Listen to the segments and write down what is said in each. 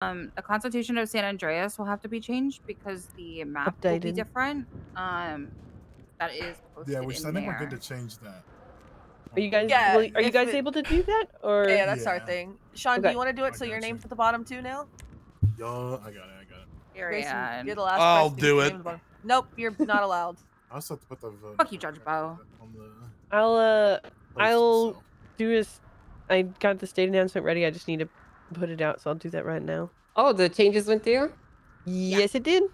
The Constitution of San Andreas will have to be changed because the map will be Updated. different. That is Yeah, posted which in I think we're good to there. change that. Are you guys? Yeah, Are you if guys it- able to do that? Or Yeah, that's our Yeah. thing. Sean, do Okay. you want to do it I so your got name's you. at the bottom too now? Yo, I got it. Grayson, Period. you're the last I'll person to do get your it. name at the bottom. Nope, you're not allowed. I also have to put the vote. Fuck you, Judge Bo. On the I'll post itself. do this. I got the state announcement ready. I just need to put it out, so I'll do that right now. Oh, the changes went through? Yes, it did.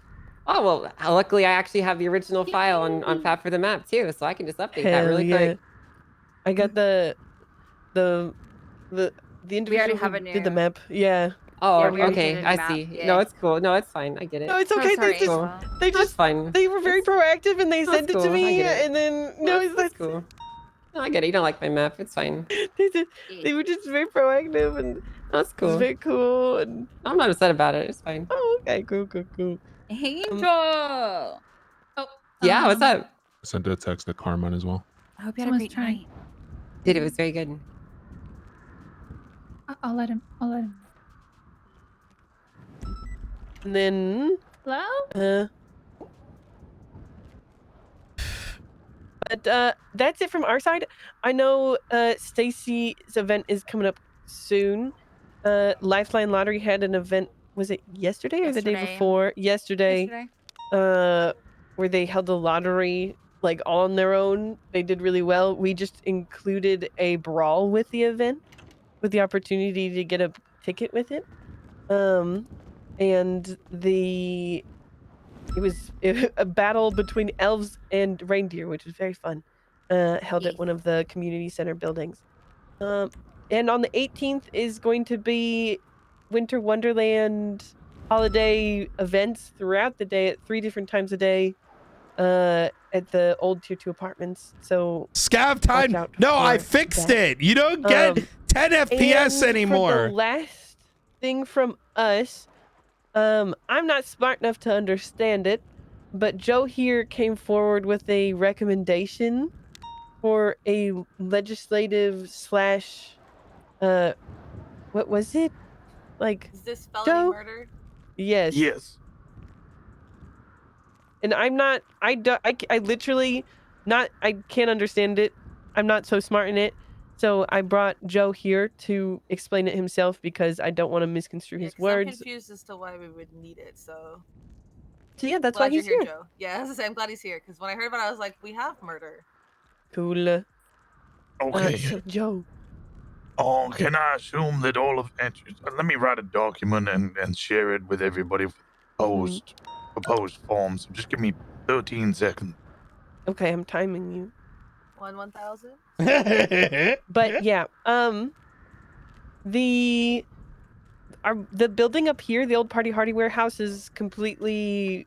Oh, well, luckily I actually have the original file on Fab for the map too, so I can just update that really quick. I got the individual have who a did the new- map. Yeah. Oh, Yeah, we already okay, did a I map, see. yeah. No, it's cool. No, it's fine. I get it. No, it's Oh, okay. sorry, they just Ava. they That's just fine. they were very proactive and they That's sent it to cool, I me, get it. and then no, That's cool. No, I get it. You don't like my map. It's fine. they were just very proactive and That's it was cool. very cool. And I'm not upset about it. It's fine. oh, okay, cool. Angel. Oh, Yeah, what's up? Sent a text to Carmine as well. I hope you had a Someone's great trying. night. It was very good. I'll let him. And then Hello? but that's it from our side. I know Stacy's event is coming up soon. Lifeline Lottery had an event. Was it yesterday or the day Yesterday. before? Yesterday. Where they held the lottery like all on their own. They did really well. We just included a brawl with the event, with the opportunity to get a ticket with it. And it was a battle between elves and reindeer, which was very fun. Held at one of the community center buildings. And on the 18th is going to be Winter Wonderland holiday events throughout the day at 3 different times a day at the old tier 2 apartments. So Scav time. No, I fixed it. You don't get 10 FPS anymore. For the last thing from us, I'm not smart enough to understand it, but Joe here came forward with a recommendation for a legislative slash what was it? Like, Is this felony Joe? murder? Yes. Yes. And I'm not, I literally not, I can't understand it. I'm not so smart in it. So I brought Joe here to explain it himself because I don't want to misconstrue his words. I'm confused as to why we would need it, so Yeah, that's why glad you're he's here. Joe. Yeah, as I say, I'm glad he's here, because when I heard about it, I was like, we have murder. Cool. Okay. So Joe. Oh, can I assume that all of let me write a document and share it with everybody with proposed forms. So just give me 13 seconds. Okay, I'm timing you. 1,000. But yeah, the building up here, the old Party Hardy warehouse, is completely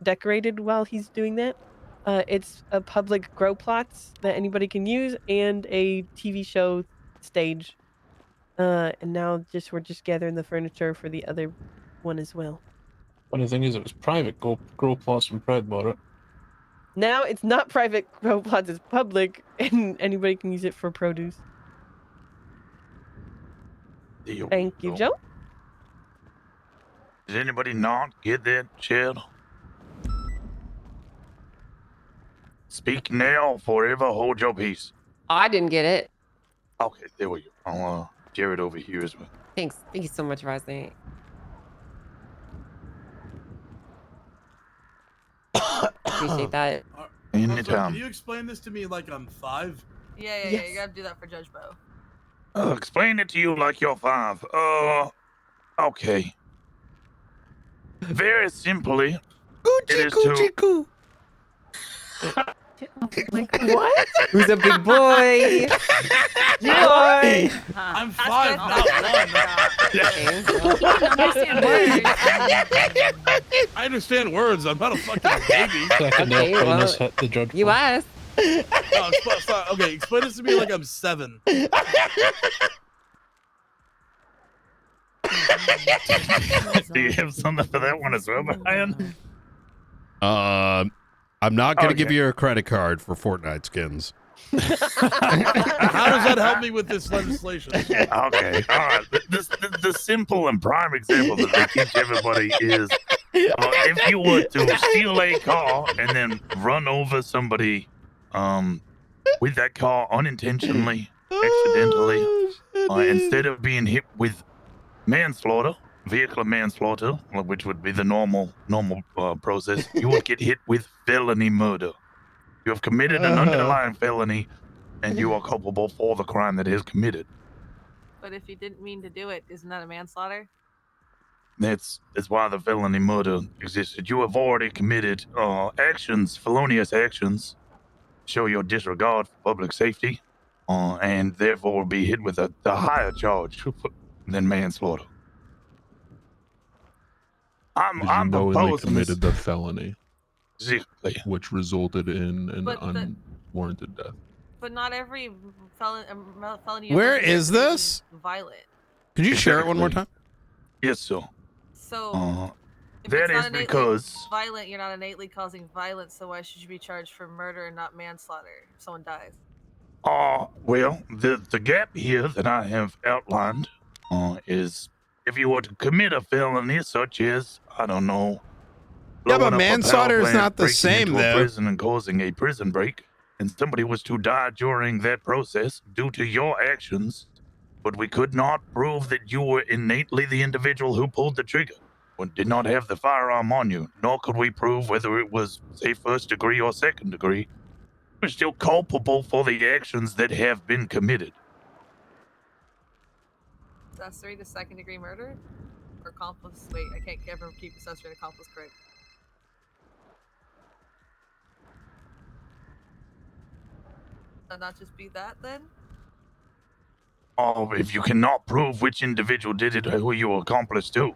decorated while he's doing that. It's a public grow plots that anybody can use and a TV show stage. And now we're just gathering the furniture for the other one as well. Funny thing is, it was private. Grow plots and Fred bought it. Now it's not private grow plots, it's public, and anybody can use it for produce. Thank you, Joe. Did anybody not get that, Chad? Speak now, forever hold your peace. I didn't get it. Okay, there we go. I'll share it over here as well. Thanks. Thank you so much, Rosny. Appreciate that. Can you explain this to me like I'm 5? Yeah, you gotta do that for Judge Bo. Explain it to you like you're 5. Okay. Very simply, it is to... What? Who's a big boy? Boy. I'm 5, not 1. I understand words. I'm not a fucking baby. Second Okay, up, well, Venus hit the judge. You asked. Oh, sorry. Okay, explain this to me like I'm 7. Do you have something for that one as well, Brian? I'm not gonna give you a credit card for Fortnite skins. How does that help me with this legislation? Okay, all right. The simple and prime example that they teach everybody is if you were to steal a car and then run over somebody with that car unintentionally, accidentally, instead of being hit with manslaughter, vehicular manslaughter, which would be the normal process, you would get hit with felony murder. You have committed an underlying felony, and you are culpable for the crime that is committed. But if you didn't mean to do it, isn't that a manslaughter? That's why the felony murder existed. You have already committed actions, felonious actions, show your disregard for public safety, and therefore will be hit with a higher charge than manslaughter. You I'm knowingly proposing this. committed the felony, Exactly. which resulted in an But unwarranted death. But not every felony. Where offense is this? Violent. Could you share it one more time? Yes, sir. So if That it's not is innately because violent, you're not innately causing violence. So why should you be charged for murder and not manslaughter if someone dies? well, the gap here that I have outlined is if you were to commit a felony such as, I don't know, Yeah, but blowing up a manslaughter power is plant, not the breaking same, into a though. prison and causing a prison break, and somebody was to die during that process due to your actions, but we could not prove that you were innately the individual who pulled the trigger, or did not have the firearm on you, nor could we prove whether it was, say, first degree or second degree. You're still culpable for the actions that have been committed. Accessory to second degree murder or accomplice. Wait, I can't ever keep accessory and accomplice correct. Should not just be that then? If you cannot prove which individual did it or who you were accomplice to.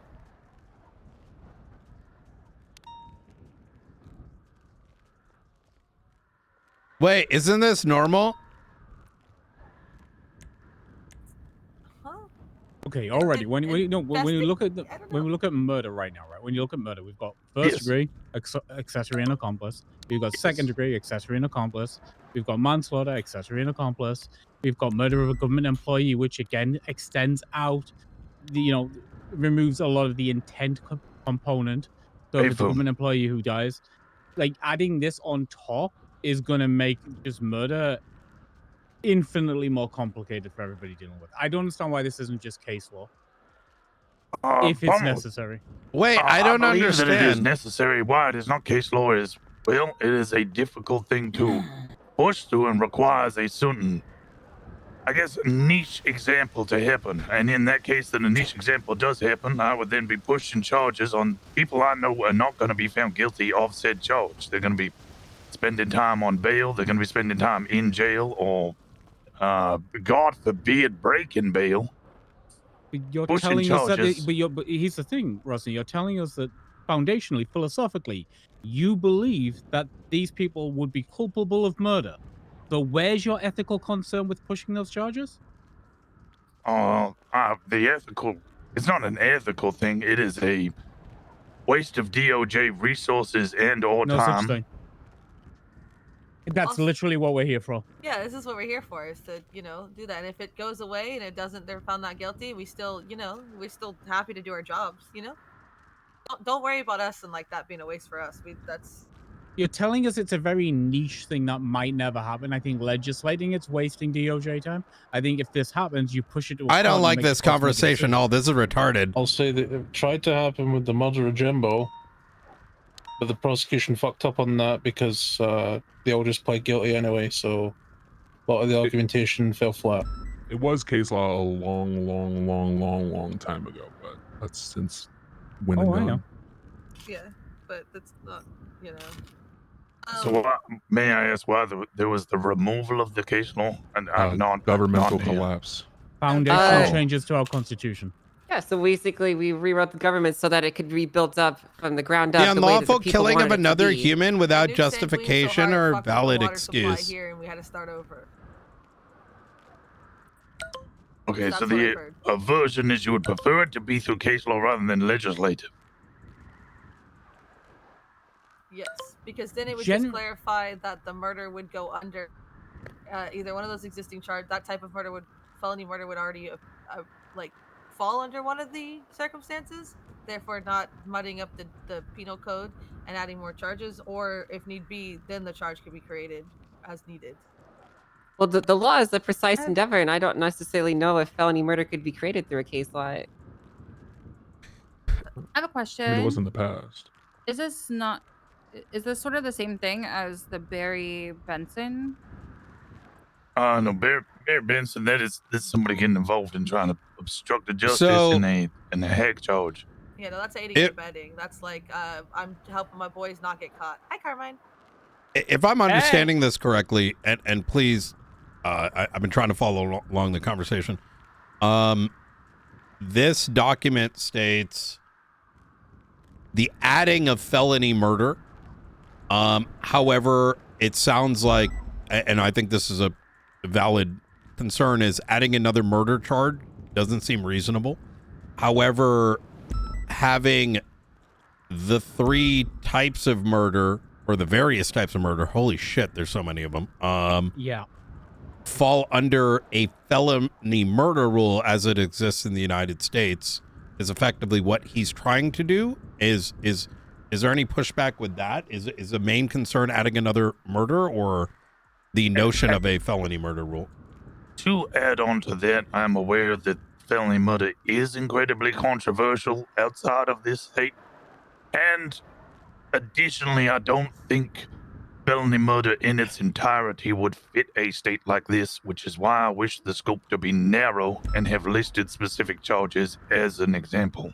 Wait, isn't this normal? Okay, already when you look at when we look at murder right now, right? When you look at murder, we've got first degree, accessory and accomplice. We've got second degree, accessory and accomplice. We've got manslaughter, accessory and accomplice. We've got murder of a government employee, which again extends out, removes a lot of the intent component. So if it's a government employee who dies, like adding this on top is gonna make just murder infinitely more complicated for everybody dealing with. I don't understand why this isn't just case law. If it's necessary. Wait, I don't believe understand. that it is necessary. Why it is not case law is, well, it is a difficult thing to push through and requires a certain, I guess, niche example to happen. And in that case, that a niche example does happen, I would then be pushing charges on people I know are not going to be found guilty of said charge. They're going to be spending time on bail. They're going to be spending time in jail or God forbid, breaking bail. You're telling us that, but here's the thing, Rossi. You're telling us that foundationally, philosophically, you believe that these people would be culpable of murder. So where's your ethical concern with pushing those charges? The ethical, it's not an ethical thing. It is a waste of DOJ resources and or no time. Such thing. That's literally what we're here for. Yeah, this is what we're here for, is to, do that. And if it goes away and it doesn't, they're found not guilty, we still, we're still happy to do our jobs, Don't worry about us and like that being a waste for us. You're telling us it's a very niche thing that might never happen. I think legislating it's wasting DOJ time. I think if this happens, you push it to I don't like this conversation. Oh, this is retarded. I'll say that it tried to happen with the murder of Jimbo, but the prosecution fucked up on that because they all just pled guilty anyway, so a lot of the argumentation fell flat. It was case law a long time ago, but that's since when and I know. Yeah, but that's not, So may I ask why there was the removal of the case law and governmental collapse? Foundational changes to our constitution. Yeah, so basically we rewrote the government so that it could be built up from the ground up. The unlawful the killing of wanted it to another be. human without justification or valid excuse. Here and we had to start over. Okay, That's so what I've the heard. aversion is you would prefer it to be through case law rather than legislative. Yes, because then it would just clarify that the murder would go under either one of those existing charge, that type of murder would felony murder would already like fall under one of the circumstances, therefore not mudding up the penal code and adding more charges, or if need be, then the charge could be created as needed. Well, the law is a precise endeavor, and I don't necessarily know if felony murder could be created through a case law. I have a I question. mean, it was in the past. Is this not? Is this sort of the same thing as the Barry Benson? No, Barry Benson. That's somebody getting involved in trying to obstruct the justice So- in a hack charge. Yeah, no, that's aiding and abetting. That's like I'm helping my boys not get caught. Hi, Carmine. If I'm understanding this correctly, and please, I've been trying to follow along the conversation. This document states the adding of felony murder. However, it sounds like, and I think this is a valid concern, is adding another murder charge doesn't seem reasonable. However, having the 3 types of murder, or the various types of murder, holy shit, there's so many of them, fall under a felony murder rule as it exists in the United States is effectively what he's trying to do. Is there any pushback with that? Is the main concern adding another murder, or the notion of a felony murder rule? To add on to that, I'm aware that felony murder is incredibly controversial outside of this state. And additionally, I don't think felony murder in its entirety would fit a state like this, which is why I wish the scope to be narrow and have listed specific charges as an example.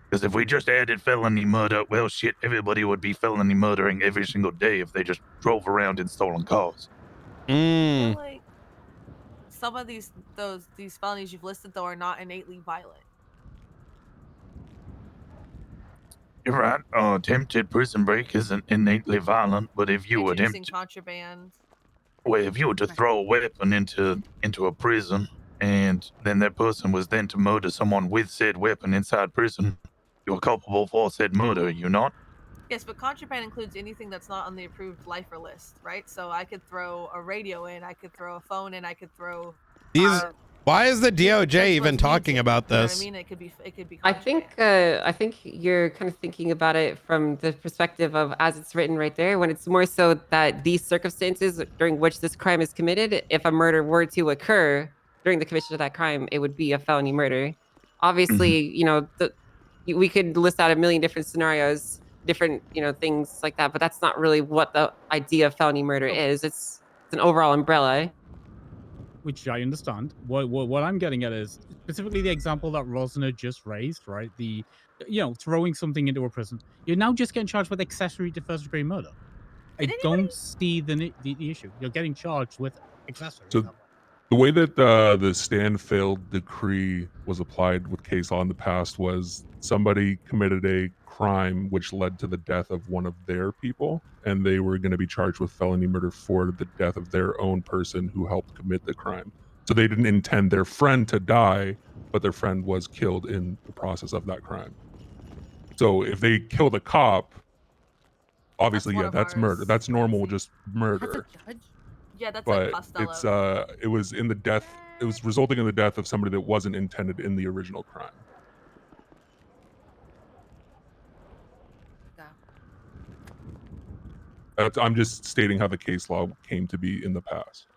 Because if we just added felony murder, well, shit, everybody would be felony murdering every single day if they just drove around in stolen cars. I feel like some of these felonies you've listed though are not innately violent. You're right. Attempted prison break isn't innately violent, but if you Introducing attempt, contraband. well, if you were to throw a weapon into a prison, and then that person was then to murder someone with said weapon inside prison, you're culpable for said murder. You not? Yes, but contraband includes anything that's not on the approved lifer list, right? So I could throw a radio in, I could throw a phone in, I could throw. Why is the DOJ even talking about this? You know what I mean, it could be. I think you're kind of thinking about it from the perspective of as it's written right there, when it's more so that these circumstances during which this crime is committed, if a murder were to occur during the commission of that crime, it would be a felony murder. Obviously, you know, we could list out a million different scenarios, different, you know, things like that, but that's not really what the idea of felony murder is. It's an overall umbrella. Which I understand. What I'm getting at is specifically the example that Rosner just raised, right? The, you know, throwing something into a prison. You're now just getting charged with accessory to first degree murder. I don't see the issue. You're getting charged with accessory. So the way that the stand failed decree was applied with case law in the past was somebody committed a crime which led to the death of one of their people, and they were going to be charged with felony murder for the death of their own person who helped commit the crime. So they didn't intend their friend to die, but their friend was killed in the process of that crime. So if they killed a cop, obviously, yeah, that's murder. That's normal, just murder. Yeah, that's But like Costello. it's it was in the death. It was resulting in the death of somebody that wasn't intended in the original crime. I'm just stating how the case law came to be in the past.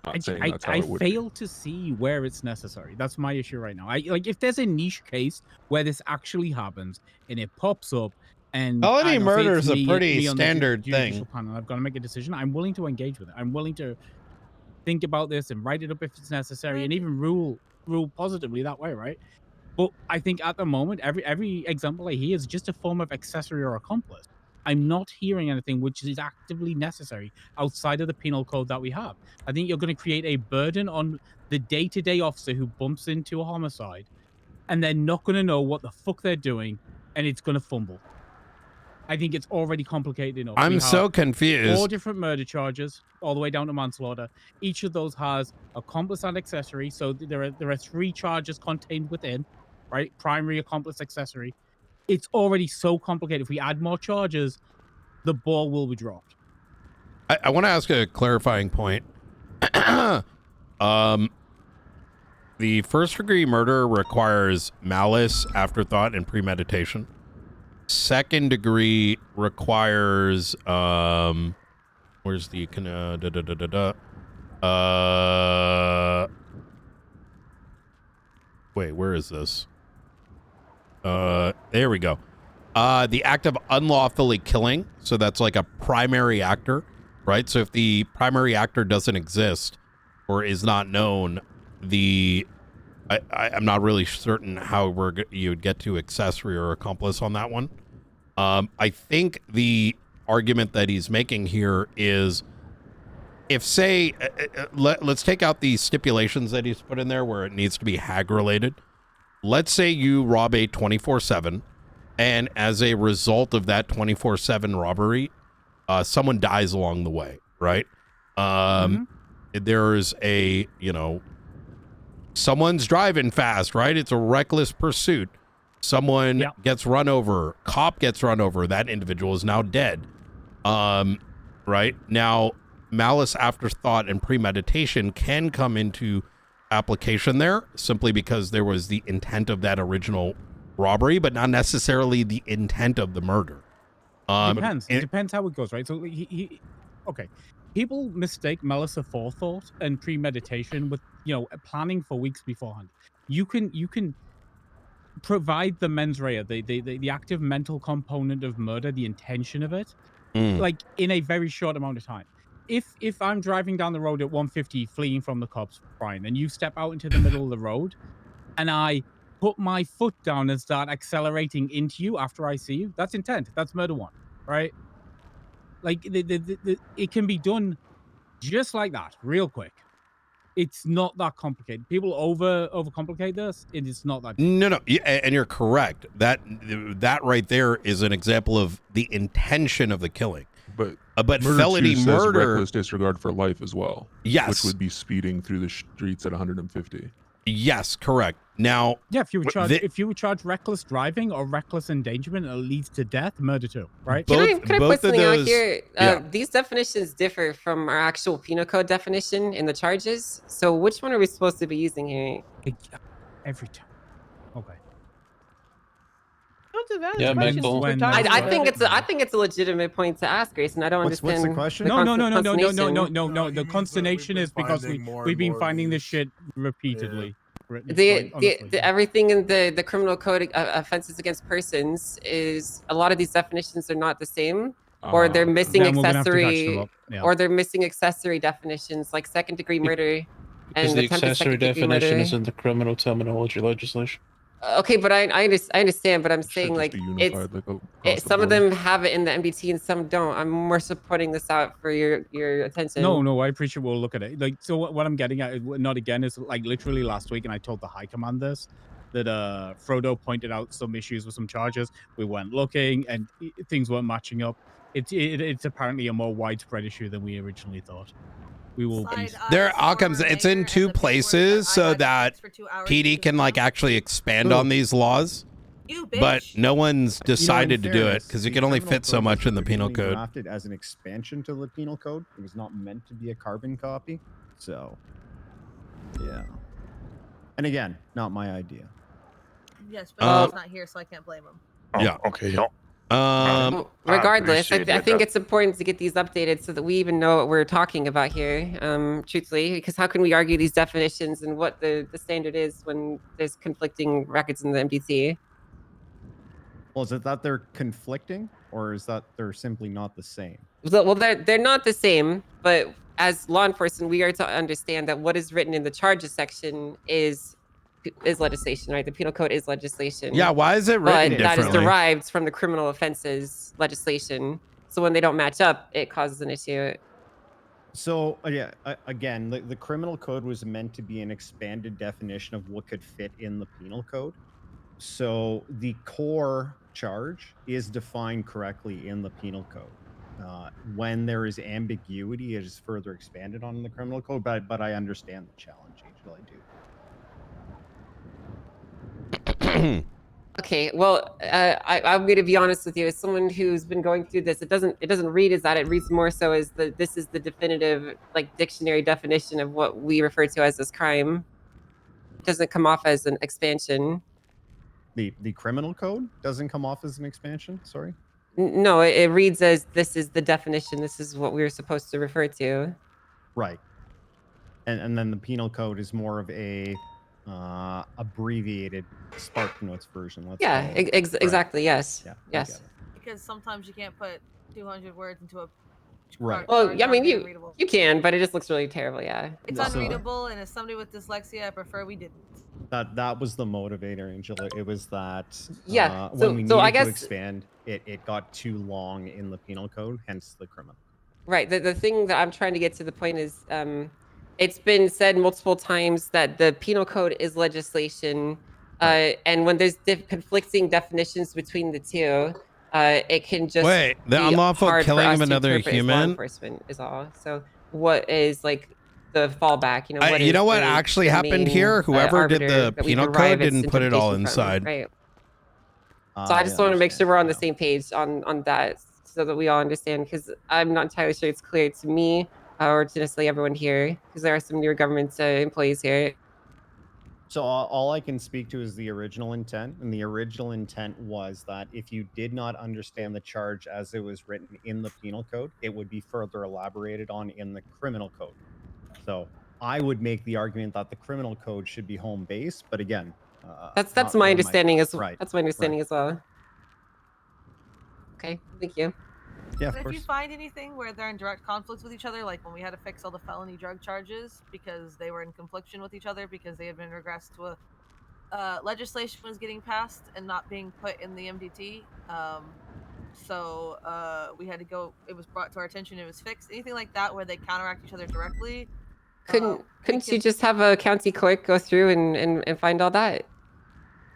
Not saying that's how I it would be. fail to see where it's necessary. That's my issue right now. Like, if there's a niche case where this actually happens and it pops up, and felony murder is a me pretty on the standard judicial thing. panel, I've got to make a decision. I'm willing to engage with it. I'm willing to think about this and write it up if it's necessary, and even rule positively that way, right? But I think at the moment, every example I hear is just a form of accessory or accomplice. I'm not hearing anything which is actively necessary outside of the penal code that we have. I think you're going to create a burden on the day-to-day officer who bumps into a homicide, and they're not going to know what the fuck they're doing, and it's going to fumble. I think it's already complicated enough. I'm so confused. 4 different murder charges, all the way down to manslaughter. Each of those has accomplice and accessory, so there are 3 charges contained within, right? Primary, accomplice, accessory. It's already so complicated. If we add more charges, the ball will be dropped. I want to ask a clarifying point. The first-degree murder requires malice, afterthought, and premeditation. Second degree requires where's the wait, where is this? There we go. The act of unlawfully killing, so that's like a primary actor, right? So if the primary actor doesn't exist or is not known, I'm not really certain how you would get to accessory or accomplice on that one. I think the argument that he's making here is, if say, let's take out the stipulations that he's put in there where it needs to be hag related. Let's say you rob a 24/7, and as a result of that 24/7 robbery, someone dies along the way, right? There's a, someone's driving fast, right? It's a reckless pursuit. Someone gets run over, cop gets run over, that individual is now dead. Right? Now, malice, afterthought, and premeditation can come into application there simply because there was the intent of that original robbery, but not necessarily the intent of the murder. It depends how it goes, right? So okay. People mistake malice of forethought and premeditation with, planning for weeks beforehand. You can provide the mens rea, the active mental component of murder, the intention of it, like in a very short amount of time. If I'm driving down the road at 150 fleeing from the cops, Brian, and you step out into the middle of the road and I put my foot down and start accelerating into you after I see you, that's intent. That's murder one, right? Like it can be done just like that, real quick. It's not that complicated. People overcomplicate this. It is not that. No, and you're correct. That right there is an example of the intention of the killing. But felony murder, reckless disregard for life as well. Yes, which would be speeding through the streets at 150. Yes, correct. Now, yeah, if you would charge reckless driving or reckless endangerment and it leads to death, murder too, right? Can I put something out here? These definitions differ from our actual penal code definition in the charges. So which one are we supposed to be using here? Every time. Okay. Yeah, I think it's a legitimate point to ask, Grayson. I don't understand. What's the question? No. The consternation is because we've been finding this shit repeatedly. Everything in the criminal code offenses against persons is, a lot of these definitions are not the same, or they're missing accessory, or they're missing accessory definitions like second degree murder. Because the accessory definition is in the criminal terminology legislation. Okay, but I understand, but I'm saying like some of them have it in the MBT and some don't. I'm more so putting this out for your attention. No, I appreciate we'll look at it. Like, so what I'm getting at, not again, is like literally last week, and I told the high command this, that Frodo pointed out some issues with some charges. We went looking, and things weren't matching up. It's apparently a more widespread issue than we originally thought. We will be there. Outcomes. It's in 2 places so that PD can like actually expand on these laws. But no one's decided to do it because you can only fit so much in the penal code. Drafted as an expansion to the penal code. It was not meant to be a carbon copy. So, yeah. And again, not my idea. Yes, but he's not here, so I can't blame him. Yeah. Okay. Regardless, I think it's important to get these updated so that we even know what we're talking about here, truthfully, because how can we argue these definitions and what the standard is when there's conflicting records in the MDT? Well, is it that they're conflicting, or is that they're simply not the same? Well, they're not the same, but as law enforcement, we are to understand that what is written in the charges section is legislation, right? The penal code is legislation. Yeah, why is it written differently? That is derived from the criminal offenses legislation. So when they don't match up, it causes an issue. So yeah, again, the criminal code was meant to be an expanded definition of what could fit in the penal code. So the core charge is defined correctly in the penal code. When there is ambiguity, it is further expanded on in the criminal code. But I understand the challenge, Angel. I do. Okay, well, I'm going to be honest with you. As someone who's been going through this, it doesn't read as that. It reads more so as this is the definitive like dictionary definition of what we refer to as this crime. It doesn't come off as an expansion. The criminal code doesn't come off as an expansion. Sorry. No, it reads as this is the definition. This is what we were supposed to refer to. Right. And then the penal code is more of a abbreviated Spark Notes version. Let's Yeah, call it. exactly. Yes. Yeah. Yes. Because sometimes you can't put 200 words into a Right. Well, yeah, I mean, you you can, but it just looks really terrible. Yeah. It's unreadable, and as somebody with dyslexia, I prefer we didn't. That was the motivator, Angela. It was that Yeah. when we needed so I guess to expand, it got too long in the penal code, hence the criminal. Right. The thing that I'm trying to get to the point is, it's been said multiple times that the penal code is legislation, and when there's conflicting definitions between the two, it can just wait. The be unlawful hard for killing us of to another interpret as law human enforcement is all. So, what is like the fallback? You know, what you is know what the actually happened main, here? Whoever did arbiter the that we penal derive code its didn't put it all interpretation from, inside. right. So I just want to make sure we're on the same page on that, so that we all understand, because I'm not entirely sure it's clear to me or to necessarily everyone here, because there are some newer government employees here. So all I can speak to is the original intent, and the original intent was that if you did not understand the charge as it was written in the penal code, it would be further elaborated on in the criminal code. So I would make the argument that the criminal code should be home base, but again, That's my understanding as right. That's my understanding as well. Okay, thank you. Yeah, But if you find anything where they're in direct conflicts with each other, like when we had to fix all the felony drug charges because they were in confliction with each other because they had been regressed to a legislation was getting passed and not being put in the MDT. So we had to go. It was brought to our attention. It was fixed. Anything like that where they counteract each other directly. Couldn't you just have a county clerk go through and find all that?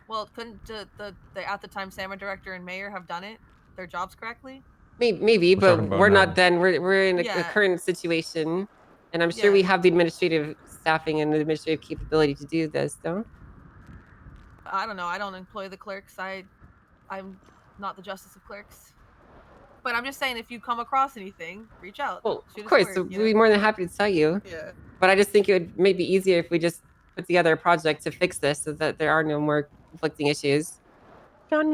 Well, couldn't the at the time SAMA director and mayor have done it their jobs correctly? Maybe, but we're now. not then. We're in a current situation, and I'm sure we have the administrative staffing and the administrative capability to do this, though. I don't know. I don't employ the clerks. I'm not the justice of clerks. But I'm just saying, if you come across anything, reach out. Well, of course, we'd be more than happy to tell you. Yeah. But I just think it would maybe easier if we just put together a project to fix this, so that there are no more conflicting issues. John,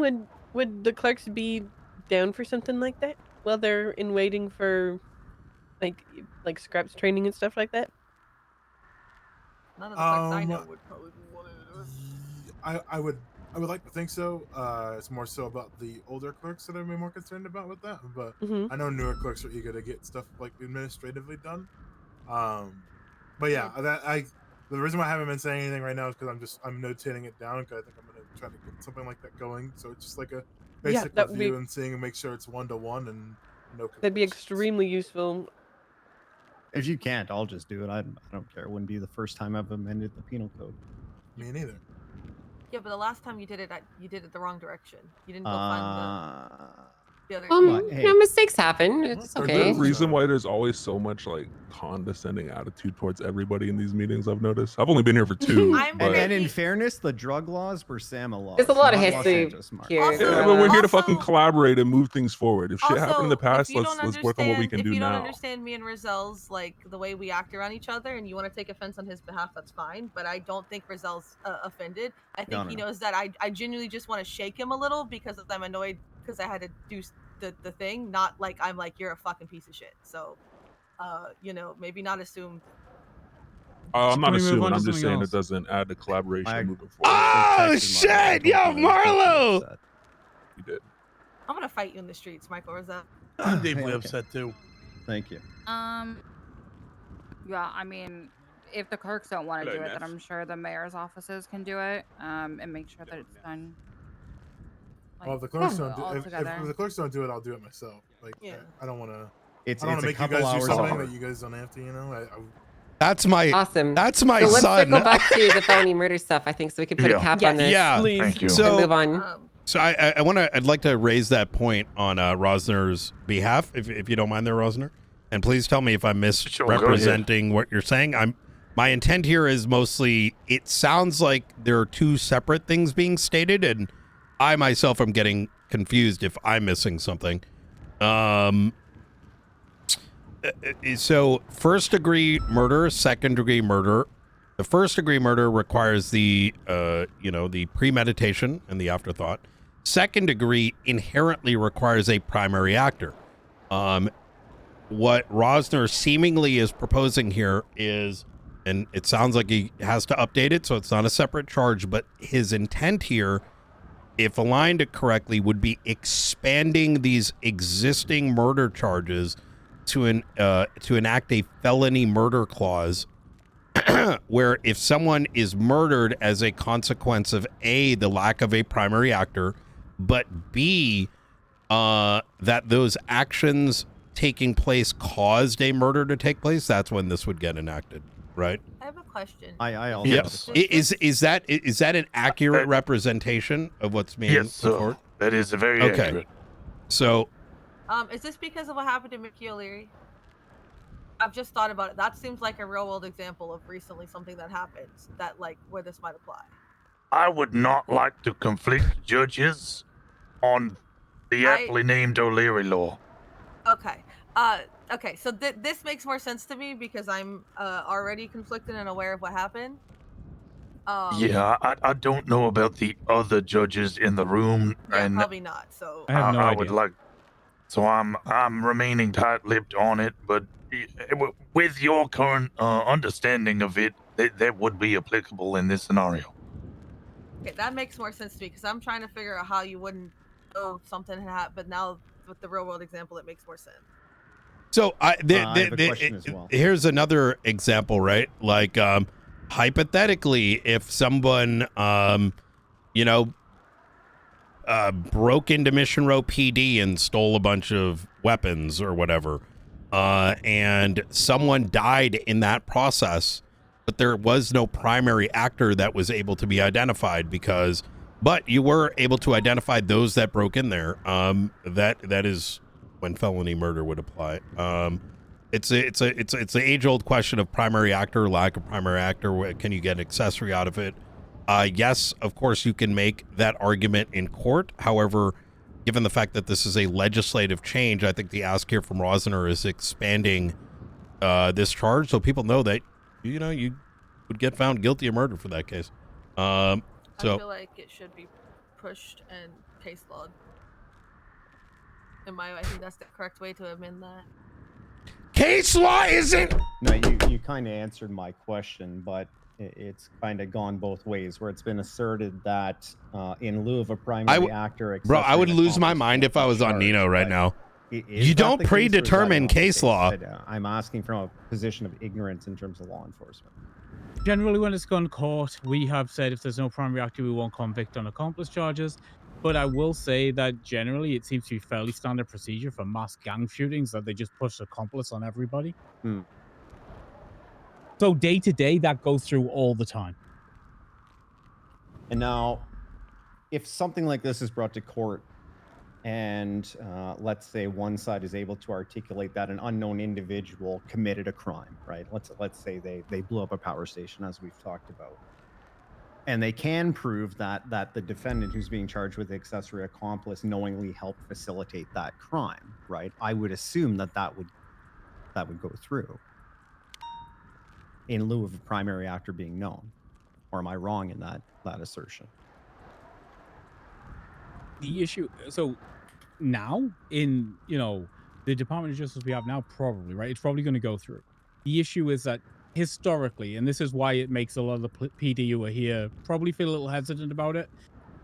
would the clerks be down for something like that while they're in waiting for like scraps training and stuff like that? None of the clerks I know would probably want to do it. I would like to think so. It's more so about the older clerks that I'm more concerned about with that. But I know newer clerks are eager to get stuff like administratively done. But yeah, the reason why I haven't been saying anything right now is because I'm notating it down, because I think I'm gonna try to get something like that going. So it's just like a basic review and seeing and make sure it's 1-to-1 and no. That'd be extremely useful. If you can't, I'll just do it. I don't care. It wouldn't be the first time I've amended the penal code. Me neither. Yeah, but the last time you did it the wrong direction. You didn't go find the other. You know, mistakes happen. It's okay. The reason why there's always so much like condescending attitude towards everybody in these meetings, I've noticed. I've only been here for 2. And in fairness, the drug laws were SAMA laws. There's a lot of not Los history Angeles Mark. here. Yeah, but we're here to fucking collaborate and move things forward. If shit happened in the past, if you let's don't work on what we can if do you don't now. understand me and Rizel's like the way we act around each other, and you want to take offense on his behalf, that's fine. But I don't think Rizel's offended. I think he knows that I genuinely just want to shake him a little because I'm annoyed because I had to do the thing, not like I'm like you're a fucking piece of shit. So, you know, maybe not assume. I'm not assuming. I'm just saying it doesn't add to collaboration moving forward. Oh shit! Yo, Marlo. You did. I'm gonna fight you in the streets, Michael. Or is that? I'm deeply upset too. Thank you. Yeah, I mean, if the clerks don't want to do it, then I'm sure the mayor's offices can do it, and make sure that it's done. Well, if the clerks don't do if the clerks don't do it, I'll do it myself. Like, I don't want to. I don't want to make you guys do something that you guys don't have to. You know. That's my awesome. That's my so let's son. circle back to the felony murder stuff. I think so we can put a cap on this. Yeah, please. thank you. So move on. So I'd like to raise that point on Rosner's behalf, if you don't mind there, Rosner. And please tell me if I'm misrepresenting what you're saying. My intent here is mostly, it sounds like there are 2 separate things being stated, and I myself am getting confused if I'm missing something. So first degree murder, second degree murder. The first degree murder requires the, the premeditation and the afterthought. Second degree inherently requires a primary actor. What Rosner seemingly is proposing here is, and it sounds like he has to update it, so it's not a separate charge, but his intent here, if aligned correctly, would be expanding these existing murder charges to enact a felony murder clause where if someone is murdered as a consequence of A, the lack of a primary actor, but B, that those actions taking place caused a murder to take place, that's when this would get enacted, right? I have a question. I also yes. have a question. Is that an accurate representation of what's being yes, put forward? That is a very accurate. So is this because of what happened to Mickey O'Leary? I've just thought about it. That seems like a real world example of recently something that happened that where this might apply. I would not like to conflict judges on the aptly named O'Leary law. Okay. Okay. So this makes more sense to me because I'm already conflicted and aware of what happened. Yeah, I don't know about the other judges in the room, and probably not. So I have no idea. would like. So I'm remaining tight-lipped on it, but with your current understanding of it, that would be applicable in this scenario. Okay, that makes more sense to me because I'm trying to figure out how you wouldn't know something had happened, but now with the real world example, it makes more sense. So I have a question as well. Here's another example, right? Like hypothetically, if someone broke into Mission Row PD and stole a bunch of weapons or whatever, and someone died in that process, but there was no primary actor that was able to be identified but you were able to identify those that broke in there. That is when felony murder would apply. It's an age-old question of primary actor, lack of primary actor. Can you get an accessory out of it? Yes, of course you can make that argument in court. However, given the fact that this is a legislative change, I think the ask here from Rosner is expanding this charge so people know that you would get found guilty of murder for that case. I feel like it should be pushed and case lawed. I think that's the correct way to amend that. Case law isn't. No, you kind of answered my question, but it's kind of gone both ways, where it's been asserted that in lieu of a primary actor, bro, I would lose my mind if I was on Nino right now. You don't predetermine case law. I'm asking from a position of ignorance in terms of law enforcement. Generally, when it's gone to court, we have said if there's no primary actor, we won't convict on accomplice charges. But I will say that generally, it seems to be fairly standard procedure for mass gang shootings that they just push accomplice on everybody. So day to day, that goes through all the time. And now, if something like this is brought to court, and let's say one side is able to articulate that an unknown individual committed a crime, right? Let's say they blew up a power station, as we've talked about, and they can prove that the defendant who's being charged with accessory accomplice knowingly helped facilitate that crime, right? I would assume that would go through in lieu of a primary actor being known. Or am I wrong in that assertion? The issue, so now in the Department of Justice we have now, probably right, it's probably going to go through. The issue is that historically, and this is why it makes a lot of the PD who are here probably feel a little hesitant about it,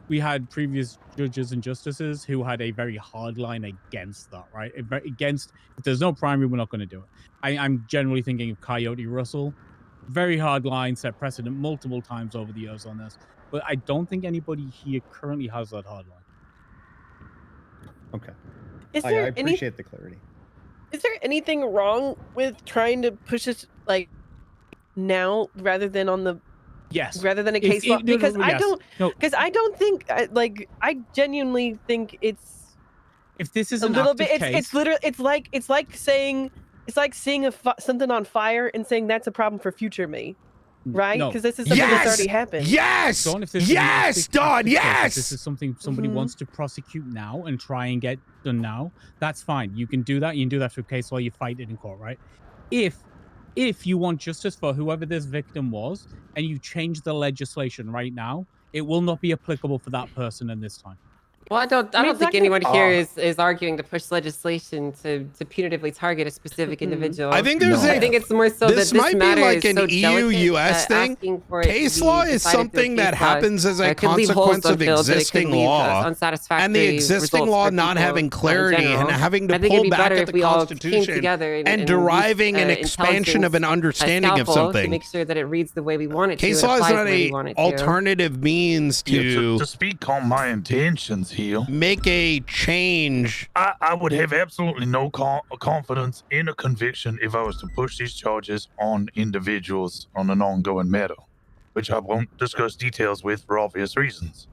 we had previous judges and justices who had a very hard line against that, right? Against, if there's no primary, we're not going to do it. I'm generally thinking of Coyote Russell. Very hard line, set precedent multiple times over the years on this. But I don't think anybody here currently has that hard line. Okay. I appreciate the clarity. Is there anything wrong with trying to push this now rather than on the rather than a case law? Because I don't think I genuinely think it's if this is a little bit it's literally it's like seeing something on fire and saying that's a problem for future me. right? No. Because this is something that's already happened. Yes! Dawn, if this Yes, is Dawn, if yes! this is something somebody Mhm. wants to prosecute now and try and get done now, that's fine. You can do that. You can do that through case law. You fight it in court, right? If you want justice for whoever this victim was and you change the legislation right now, it will not be applicable for that person in this time. Well, I don't mean, it's think not gonna- anyone here is arguing to push legislation to punitively target a specific individual. I think there's I think it's more so this that this might be matter like is an so EU delicate US that thing. asking for it to Case be law is decided through something that case law, happens as a could leave holes consequence of unfilled, and it could existing leave, law, unsatisfactory and the existing results law for not people, having in clarity and general. having to I think pull it'd be back better at if the we all came Constitution together and use, deriving an expansion of an intelligence understanding of scalpel something. to make sure that it reads the way we want it Case to. law and is applies not the way we a want it to. alternative means to speak on my intentions here. Make a change. I would have absolutely no confidence in a conviction if I was to push these charges on individuals on an ongoing matter, which I won't discuss details with for obvious reasons.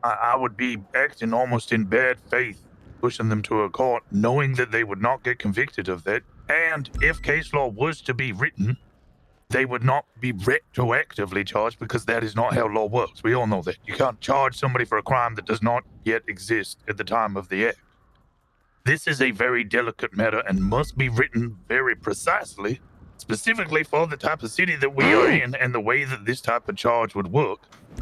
I would be acting almost in bad faith, pushing them to a court, knowing that they would not get convicted of that. And if case law was to be written, they would not be retroactively charged because that is not how law works. We all know that. You can't charge somebody for a crime that does not yet exist at the time of the act. This is a very delicate matter and must be written very precisely, specifically for the type of city that we are in and the way that this type of charge would work.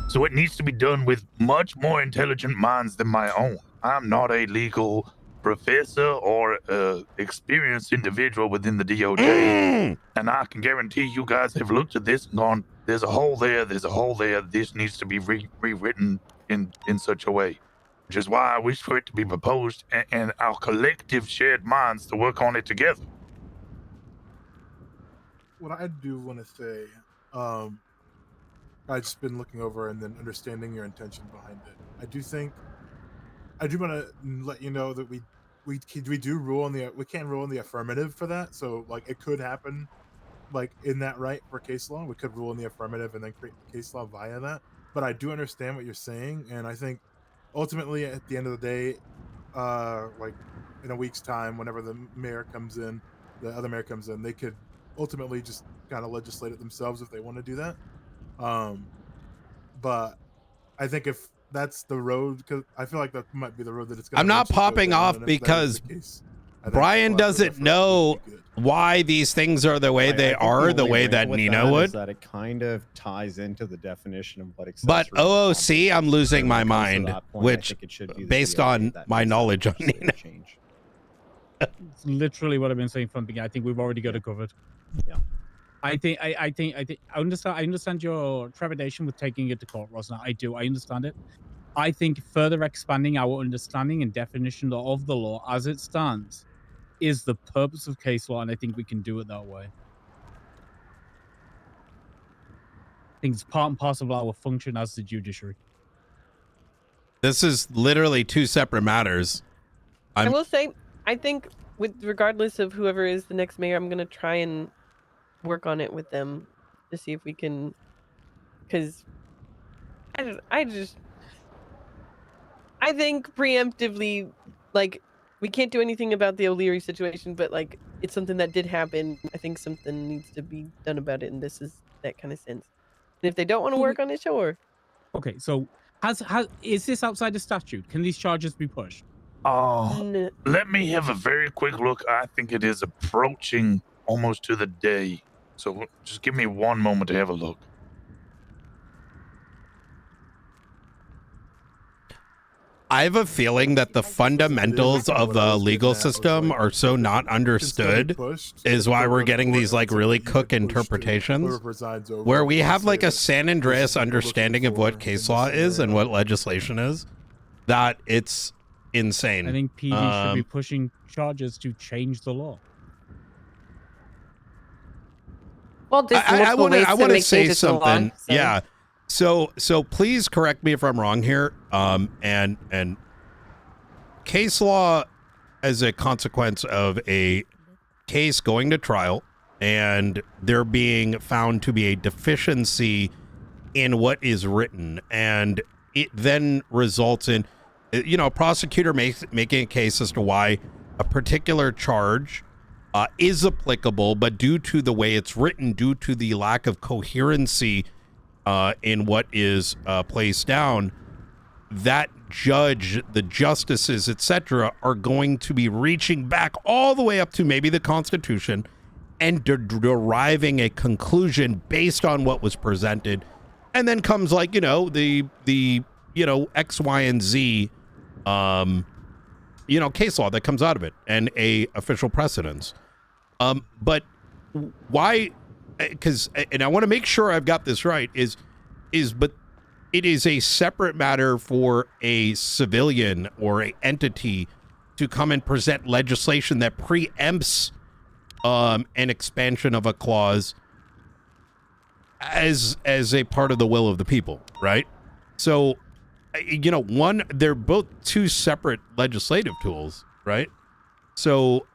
So it needs to be done with much more intelligent minds than my own. I'm not a legal professor or experienced individual within the DOJ, and I can guarantee you guys have looked at this and gone, there's a hole there, there's a hole there, this needs to be rewritten in such a way. Which is why I wish for it to be proposed and our collective shared minds to work on it together. What I do want to say, I've just been looking over and then understanding your intention behind it. I do want to let you know that we do rule on we can't rule in the affirmative for that. So like it could happen, like in that right for case law, we could rule in the affirmative and then create case law via that. But I do understand what you're saying, and I think ultimately at the end of the day, like in a week's time, whenever the mayor comes in, the other mayor comes in, they could ultimately just kind of legislate it themselves if they want to do that. But I think if that's the road, because I feel like that might be the road that it's going. I'm not popping off because Brian doesn't know why these things are the way they are, the way that Nina would. That it kind of ties into the definition of what But OOC, I'm losing my mind, which, based on my knowledge on Nina. It's literally what I've been saying from the beginning. I think we've already got it covered. Yeah. I understand your trepidation with taking it to court, Rosna. I do. I understand it. I think further expanding our understanding and definition of the law as it stands is the purpose of case law, and I think we can do it that way. I think it's part and parcel of our function as the judiciary. This is literally two separate matters. I will say, I think regardless of whoever is the next mayor, I'm going to try and work on it with them to see if we can, because I think preemptively, like, we can't do anything about the O'Leary situation, but like, it's something that did happen. I think something needs to be done about it, and this is that kind of sense. And if they don't want to work on it, sure. Okay, so is this outside the statute? Can these charges be pushed? Let me have a very quick look. I think it is approaching almost to the day. So just give me one moment to have a look. I have a feeling that the fundamentals of the legal system are so not understood is why we're getting these like really cook interpretations where we have like a San Andreas understanding of what case law is and what legislation is, that it's insane. I think PD should be pushing charges to change the law. Well, I want to say something. Yeah. So please correct me if I'm wrong here. And case law as a consequence of a case going to trial and there being found to be a deficiency in what is written, and it then results in, you know, a prosecutor making a case as to why a particular charge is applicable, but due to the way it's written, due to the lack of coherency in what is placed down, that judge, the justices, etc., are going to be reaching back all the way up to maybe the Constitution and deriving a conclusion based on what was presented, and then comes like the X, Y, and Z case law that comes out of it and a official precedence. But why? Because, and I want to make sure I've got this right, but it is a separate matter for a civilian or a entity to come and present legislation that preempts an expansion of a clause as a part of the will of the people, right? So, they're both two separate legislative tools, right? So,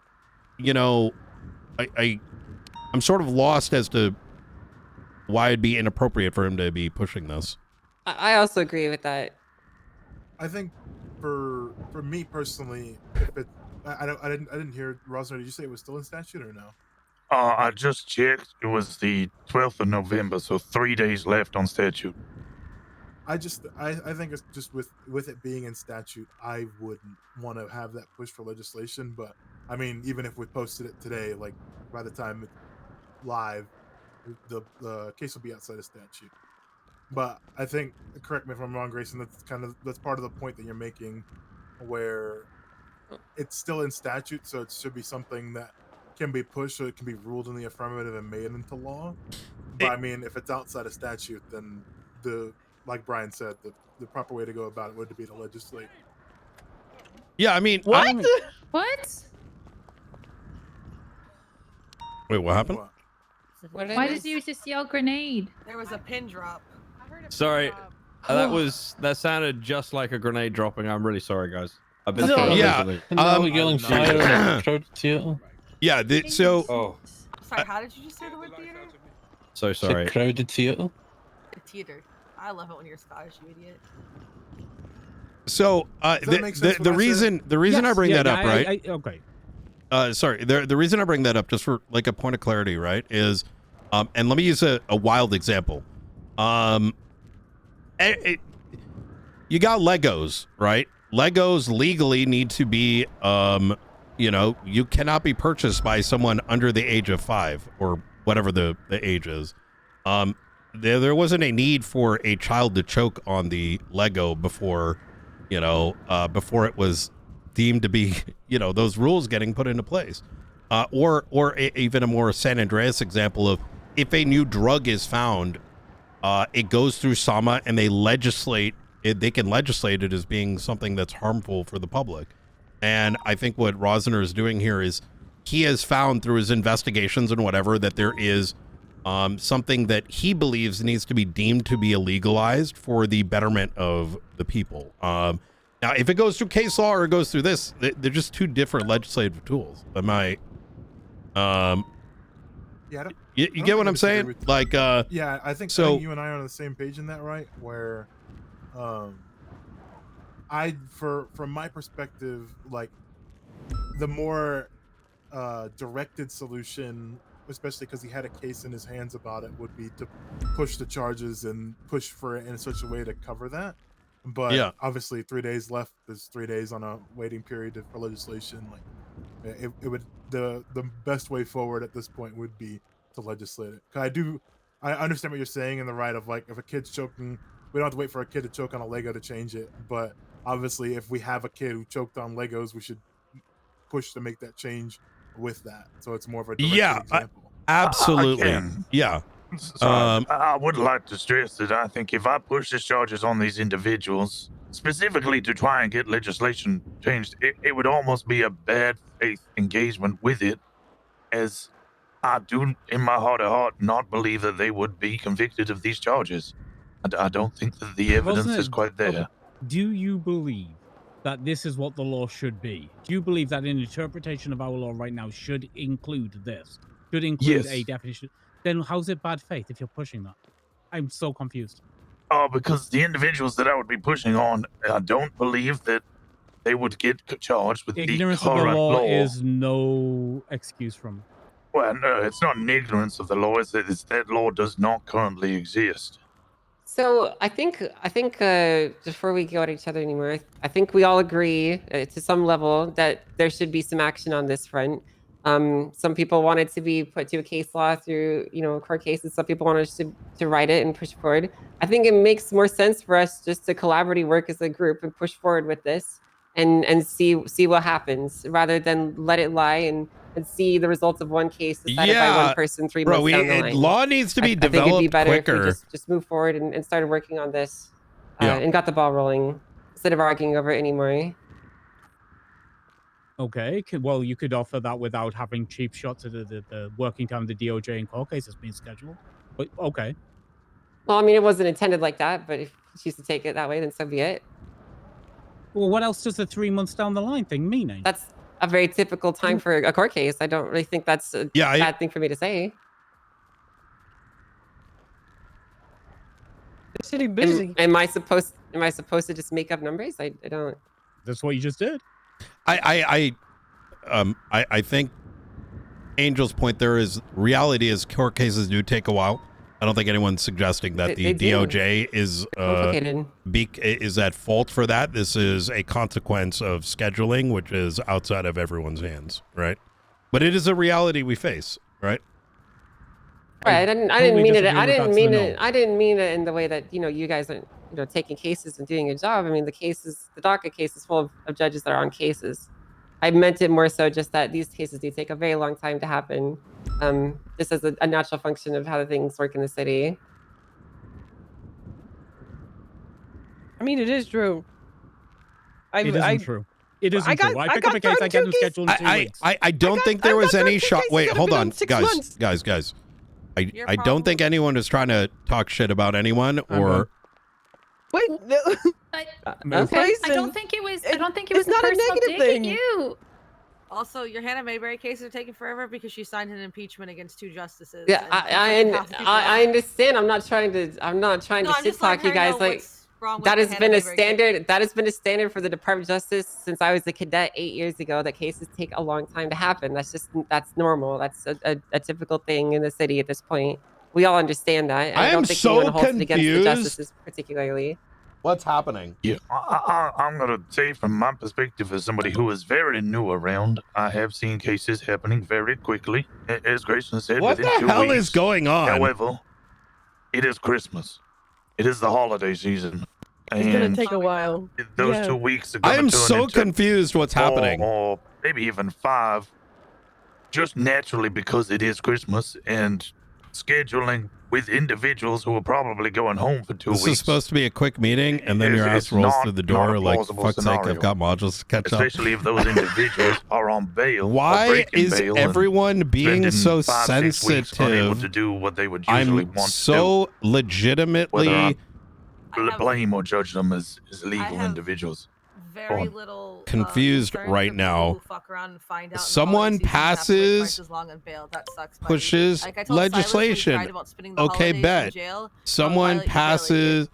I'm sort of lost as to why it'd be inappropriate for him to be pushing this. I also agree with that. I think for me personally, if it, I didn't hear Rosner. Did you say it was still in statute or no? I just checked. It was the 12th of November, so 3 days left on statute. I think it's just with it being in statute, I wouldn't want to have that push for legislation. But I mean, even if we posted it today, like by the time it's live, the case will be outside of statute. But I think, correct me if I'm wrong, Grayson, that's part of the point that you're making, where it's still in statute, so it should be something that can be pushed, so it can be ruled in the affirmative and made into law. But I mean, if it's outside of statute, then like Brian said, the proper way to go about it would be to legislate. Yeah, I mean, what? What? Wait, what happened? Why did you just yell grenade? There was a pin drop. Sorry, that sounded just like a grenade dropping. I'm really sorry, guys. I've been yelling fire. Yeah, so. Oh, sorry. How did you just say the word theater? So sorry. Crowded theater. Theater. I love it when you're Scottish, you idiot. So the reason I bring that up, right? Okay. Sorry. The reason I bring that up, just for like a point of clarity, right, is, and let me use a wild example. You got Legos, right? Legos legally need to be, you cannot be purchased by someone under the age of 5 or whatever the age is. There wasn't a need for a child to choke on the Lego before it was deemed to be, those rules getting put into place. Even a more San Andreas example of, if a new drug is found, it goes through SAMA and they can legislate it as being something that's harmful for the public. And I think what Rosner is doing here is he has found through his investigations and whatever that there is something that he believes needs to be deemed to be illegalized for the betterment of the people. Now, if it goes through case law or it goes through this, they're just two different legislative tools. Yeah, you get what I'm saying? Like, yeah, I think so. You and I are on the same page in that, right? Where, from my perspective, like, the more directed solution, especially because he had a case in his hands about it, would be to push the charges and push for it in such a way to cover that. But yeah, obviously 3 days left. There's 3 days on a waiting period for legislation. Like, it would, the best way forward at this point would be to legislate it. I understand what you're saying in the right of, like, if a kid's choking, we don't have to wait for a kid to choke on a Lego to change it. But obviously, if we have a kid who choked on Legos, we should push to make that change with that. So it's more of a direct example. Absolutely. Yeah. So I would like to stress that I think if I push the charges on these individuals, specifically to try and get legislation changed, it would almost be a bad faith engagement with it, as I do, in my heart of heart, not believe that they would be convicted of these charges. I don't think that the evidence is quite there. Okay. Do you believe that this is what the law should be? Do you believe that an interpretation of our law right now should include this? Should include a definition? Then how's it bad faith if you're pushing that? I'm so confused. Because the individuals that I would be pushing on, I don't believe that they would get charged with Ignorance the of the current law law. is no excuse from. Well, no, it's not an ignorance of the law. It's that law does not currently exist. So I think before we go at each other anymore, I think we all agree to some level that there should be some action on this front. Some people want it to be put to a case law through court cases. Some people want us to write it and push forward. I think it makes more sense for us just to collaboratively work as a group and push forward with this and see what happens rather than let it lie and see the results of one case decided by one person 3 months down the line. Law needs to be I think it'd be developed better quicker. if we just move forward and started working on this and got the ball rolling instead of arguing over it anymore. Okay, well, you could offer that without having cheap shots at the working time of the DOJ and court cases being scheduled. But okay. Well, I mean, it wasn't intended like that, but if you choose to take it that way, then so be it. Well, what else does the 3 months down the line thing mean? Angel? That's a very typical time for a court case. I don't really think that's a bad thing for me to say. They're sitting busy. Am I supposed to just make up numbers? I don't. That's what you just did. I think Angel's point there is reality is court cases do take a while. I don't think anyone's suggesting that the DOJ is at fault for that. This is a consequence of scheduling, which is outside of everyone's hands, right? But it is a reality we face, right? Right. I didn't mean it. I didn't mean it in the way that you guys aren't taking cases and doing a job. I mean the docket case is full of judges that are on cases. I meant it more so just that these cases do take a very long time to happen. Just as a natural function of how the things work in the city. I mean, it is true. It isn't true. It isn't true. I pick up a case, I get them scheduled in 2 weeks. I don't think there was any shot. Wait, hold on, guys. I don't think anyone is trying to talk shit about anyone or. Wait, no. I don't think it was. I don't think it was not a negative thing. You. Also, your Hannah Mayberry case are taking forever because she signed an impeachment against 2 justices. Yeah, I understand. I'm not trying to shit talk you guys. Like that has been a standard. That has been a standard for the Department of Justice since I was a cadet 8 years ago. That cases take a long time to happen. That's normal. That's a typical thing in the city at this point. We all understand that. I don't am think so anyone holds it against the confused. justices particularly. What's happening? Yeah, I'm gonna say from my perspective as somebody who is very new around, I have seen cases happening very quickly. As Grayson said, What within the 2 hell weeks. is going on? However, it is Christmas. It is the holiday season. It's gonna take a while. Those 2 weeks are gonna I am turn so into confused what's happening. or maybe even 5, just naturally because it is Christmas and scheduling with individuals who are probably going home for 2 This weeks. is supposed to be a quick meeting, and then your ass rolls through the door like, fuck's sake, I've got modules to catch up. Especially if those individuals are on bail. Why is everyone being so 5-6 weeks unable sensitive? to do what they would usually I'm want so to do. legitimately. Whether I blame or judge them as legal individuals. Very little confused right now. who fuck around and find out Someone passes, pushes Like, I told Silas when he legislation. cried about spending the Okay, holidays in bet. jail, Someone passes,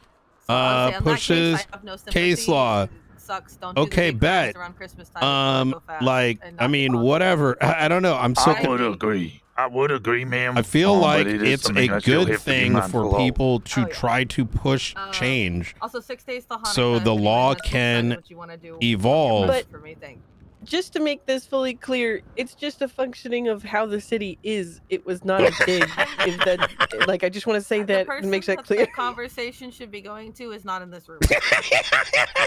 honestly, on that case, pushes I have no sympathy. case law. Sucks. Don't do the Okay, big bet. crimes around Christmas time. Go fast Like, and I not mean, bother. whatever. I don't know. I'm so. I would agree. I would agree, ma'am. I feel like but it is it's something a I still good have to be thing mindful for of. people to try to push change, Also, 6 days to Hanukkah. so if the anyone law has to decide can what you wanna do, evolve. But for me, thanks. just to make this fully clear, it's just a functioning of how the city is. It was not a dig. If that, like, I just want to say that and make that clear. The conversation should be going to is not in this room.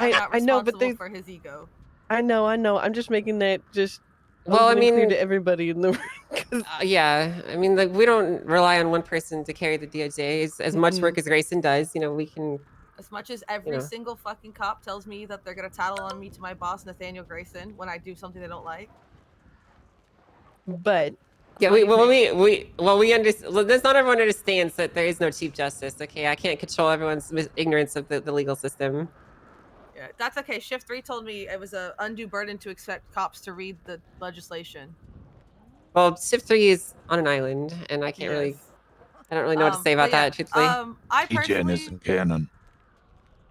I know, but they for his ego. I know. I'm just making that just. Well, I mean, clear to everybody in the room. Yeah, I mean, like we don't rely on one person to carry the DOJ. As much work as Grayson does, we can. As much as every single fucking cop tells me that they're gonna tattle on me to my boss, Nathaniel Grayson, when I do something they don't like. But yeah, we understand. Well, not everyone understands that there is no chief justice. Okay, I can't control everyone's ignorance of the legal system. Yeah, that's okay. Shift 3 told me it was an undue burden to expect cops to read the legislation. Well, Shift 3 is on an island, and I can't really. I don't really know what to say about that, truthfully. I personally, isn't canon.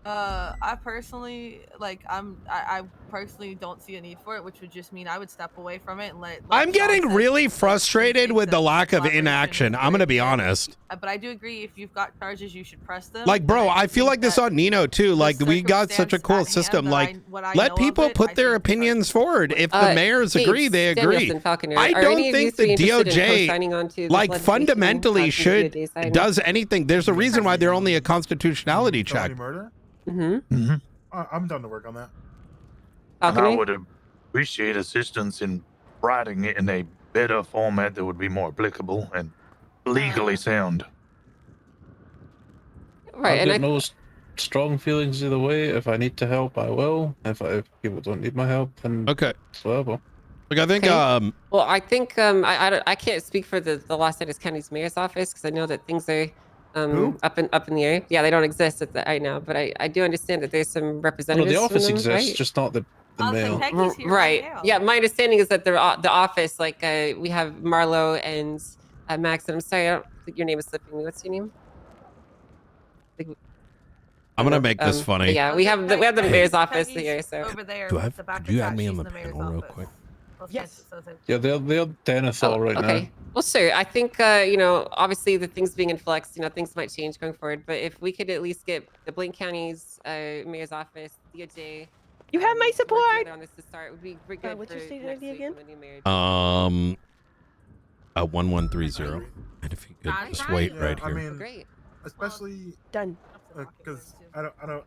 I personally I personally don't see a need for it, which would just mean I would step away from it and let. I'm like Sean getting said, really like, frustrated with the lack of collaboration inaction. I'm where gonna be then- honest. But I do agree, if you've got charges, you should press them. Like, bro, And I feel think like this that on Nino too. Like, we got such a circumstance cool at hand system. that Like, what I know let of people it, put I their think opinions forward. If the mayors agree, they agree. Falconer, I are don't any of think you the three interested in DOJ, co-signing onto this like, legislation fundamentally from the should DOJ side? does anything. There's a reason why they're only a constitutionality check. Murder? Mm-hmm. I'm done to work on that. And I would appreciate assistance in writing it in a better format that would be more applicable and legally sound. Right, I've and got no strong feelings either way. If I need to help, I will. If people don't need my help, then whatever. Like, I think, Well, I think I can't speak for the Los Angeles County's mayor's office because I know that things are up in the air. Yeah, they don't exist right now, but I do understand that there's some Well, no, representatives. the office from them, exists, right? just not the mail. Right. Yeah, my understanding is that the office, like we have Marlo and Max. And I'm sorry, I don't think your name is slipping me. What's your name? I'm gonna make this funny. Yeah, we have the mayor's office here. So over there. Could you add me on the panel real quick? Yes. Yeah, they're Denethor right now. Okay. Well, sure. I think obviously the things being in flux, things might change going forward. But if we could at least get the Blaine County's mayor's office, DOJ, you have my support. On this to start would be good. What's your for state next ID week again? when the new mayor- 1130. And if you could just wait right I here. mean, Great. especially done. Because I don't.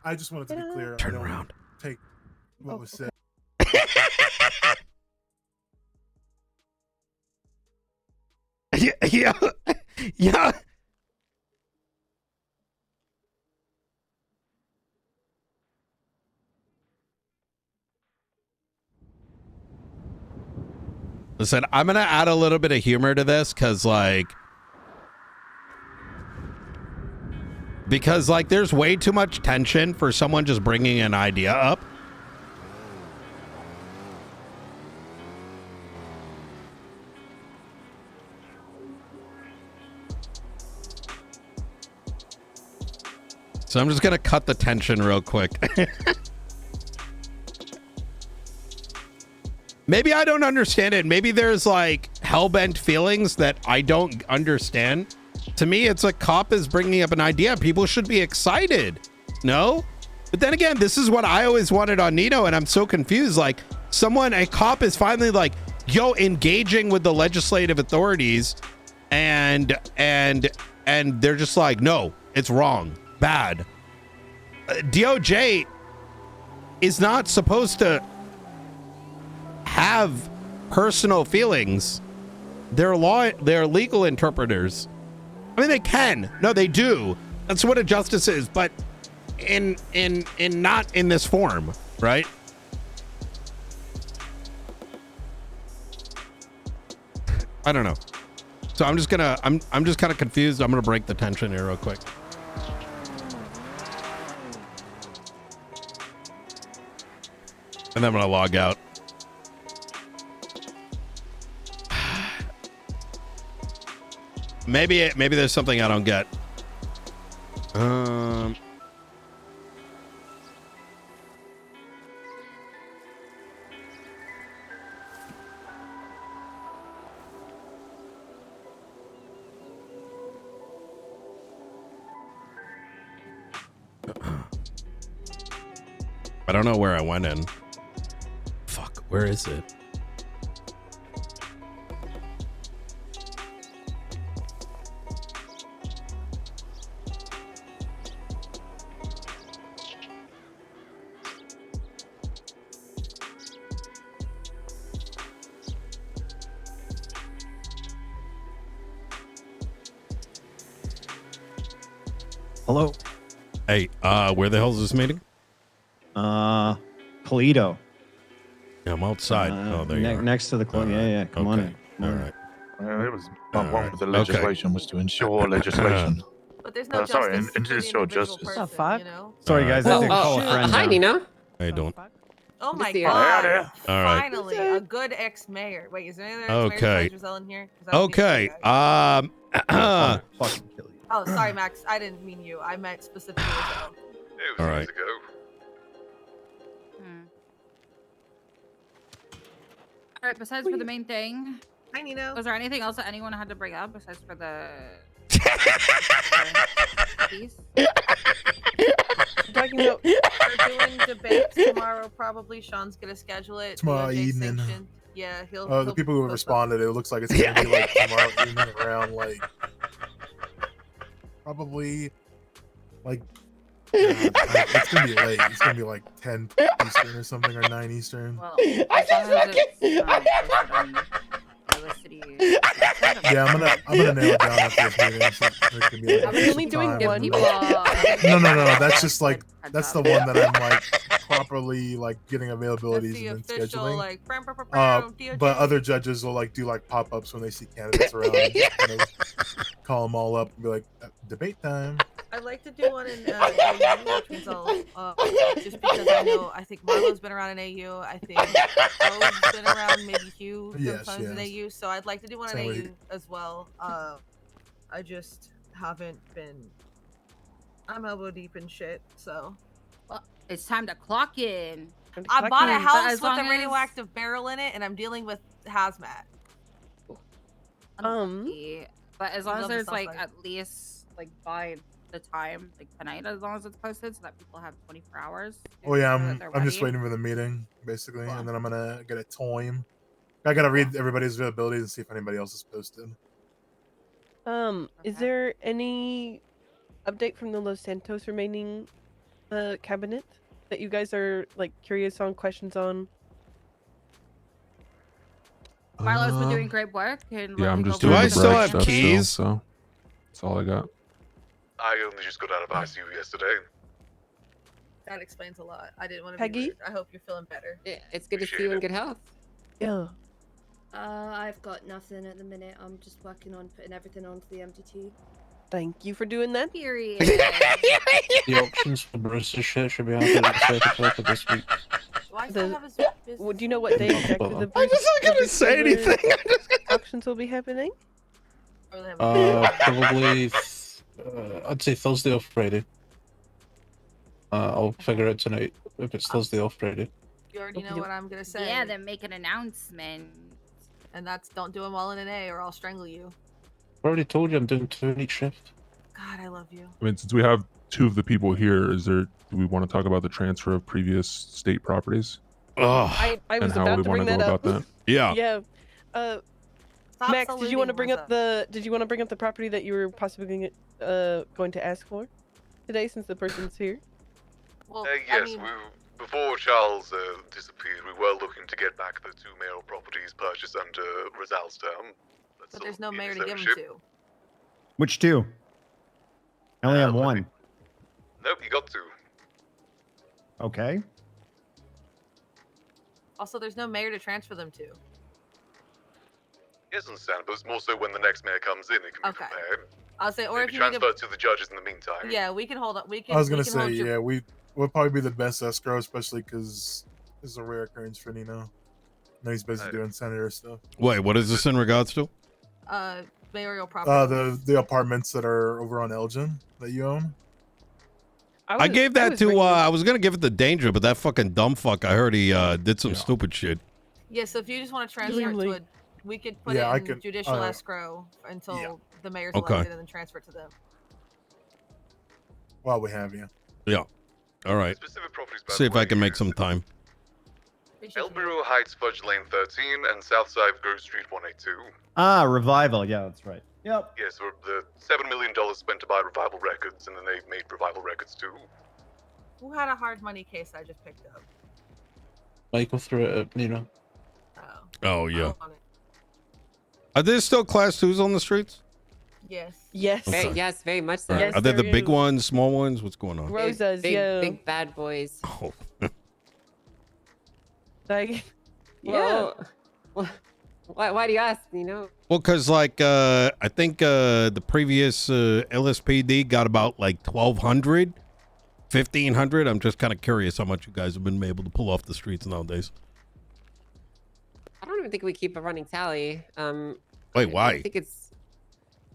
I just wanted to be clear. Turn I don't around. Take what was said. Yeah. Listen, I'm gonna add a little bit of humor to this because there's way too much tension for someone just bringing an idea up. So I'm just gonna cut the tension real quick. Maybe I don't understand it. Maybe there's like hellbent feelings that I don't understand. To me, it's a cop is bringing up an idea. People should be excited. No? But then again, this is what I always wanted on Nino, and I'm so confused. Like, a cop is finally like, yo, engaging with the legislative authorities, and they're just like, no, it's wrong. Bad. DOJ is not supposed to have personal feelings. They're legal interpreters. I mean, they can. No, they do. That's what a justice is, but in not in this form, right? I don't know. So I'm just kind of confused. I'm gonna break the tension here real quick. And then I'm gonna log out. Maybe there's something I don't get. I don't know where I went in. Fuck, where is it? Hello. Hey, where the hell is this meeting? Toledo. Yeah, I'm outside. Oh, there you are. Next to the club. Yeah, come on in. All right. It was not wrong with the legislation was to ensure legislation. But there's no sorry, justice and for the ensure individual justice. person, you know? Sorry, guys. I had to call a friend. Hi, down. Nino. How you doing? Oh my see god! her. All right. Finally, a good ex-mayor. Wait, is there any other Okay. ex-mayors in here? 'Cause I would be Okay. the guy. Fucking kill you. Oh, sorry, Max. I didn't mean you. I meant specifically Joe. All right. All right. Besides for the main thing, Hi, Nino. was there anything else that anyone had to bring up besides for the piece? Talking about We're doing debates tomorrow. Probably Sean's gonna schedule it. Tomorrow DOJ evening. sanctioned. Yeah, he'll. The he'll people who post responded, it looks like it's gonna be like tomorrow evening around like probably like it's gonna be late. It's gonna be like 10 Eastern or something, or 9 Eastern. Well, as long as it's posted on the city. Yeah, I'm gonna nail it down after this meeting. So there can be, like, I'm only doing time. one. No. That's just like that's the one that I'm like properly like getting availabilities and then official, scheduling. like, But other judges will like do like pop-ups when they see candidates around. And just kind of call them all up and be like, debate time. I'd like to do one in AU, which means I'll just because I think Marlo's been around in AU. I think O's been around, maybe Hugh sometimes in AU. So I'd like to do one in AU as well. I just haven't been. I'm elbow deep in shit, so. Well, it's time to clock in. I bought a house with a as- radioactive barrel in it, and I'm dealing with hazmat. Unlucky. But as long as Love the there's stuff like like- at least like by the time like tonight, as long as it's posted, so that people have 24 hours. Oh yeah, so that they're I'm just ready. waiting for the meeting basically, and then I'm gonna get a time. I gotta read everybody's availability and see if anybody else is posted. Is there any update from the Los Santos remaining cabinet that you guys are like curious on, questions on? Marlo's been doing great work. And Yeah, I'm looking just over doing I the the still brag have stuff keys? so that's all I got. I only just got out of ICU yesterday. That explains a lot. I didn't want to Peggy? be rude. I hope you're feeling better. Yeah, it's good to see you in good health. Yeah. I've got nothing at the minute. I'm just working on putting everything onto the MDT. Thank you for doing that. Period. The auctions for Bruce's shit should be happening the 2nd of this week. Do I still The- have his business? Well, do you know what day exactly the I'm just not gonna Bruce say Silver anything. auctions will be happening? Probably, I'd say Thursday or Friday. I'll figure it tonight if it's Thursday or Friday. You already know what I'm gonna say. Yeah, then make an announcement. And that's don't do them all in an A or I'll strangle you. I already told you I'm doing 2 in each shift. God, I love you. I mean, since we have 2 of the people here, do we want to talk about the transfer of previous state properties? I was and how about we to want bring to go that up. about that? Yeah. Yeah. Max, did you want to saluting, bring what's up the property that you were possibly going to ask for today since the person's here? Well, Yes, before Charles disappeared, we were looking to get back the 2 mayoral properties purchased under Rizal's term. but there's no mayor to give them ownership. to. Which two? I only have one. Nope, you got 2. Okay. Also, there's no mayor to transfer them to. Yes, understand, but it's more so when the next mayor comes in, it can be Okay. compared. I'll say, or Maybe if you need transfer to, to the judges in the meantime. yeah, we can hold up. We can. I was gonna we can say, hold your- yeah, we'll probably be the best escrow, especially because this is a rare occurrence for Nino. No, he's busy doing senator stuff. Wait, what is this in regards to? Mayoral property. The apartments that are over on Elgin that you own. I gave that to. I was gonna give it to Danger, but that fucking dumb fuck. I heard he did some stupid shit. Yeah, so if you just want to transfer it to a, we could put Yeah, I it in could- judicial escrow until the mayor's Okay. elected and then transfer it to them. While we have you. Yeah. All right. Specific properties, by See the if I can make some time. El Bureau Heights, Fudge Lane 13, and Southside Grove Street 182. Ah, Revival. Yeah, that's right. Yep. Yes, yeah, so the $7 million spent to buy Revival Records, and then they made Revival Records too. Who had a hard money case I just picked up? Michael threw it at Nino. Oh yeah. Are there still class 2s on the streets? Yes. Yes. Okay. Yes, very much so. All right. Are there the big ones, small ones? What's going on? Rosas, big, yeah. big bad boys. Oh. Like, yeah. Why do you ask? You know. Well, because like I think the previous LSPD got about like 1,200, 1,500. I'm just kind of curious how much you guys have been able to pull off the streets nowadays. I don't even think we keep a running tally. Wait, why? I think it's.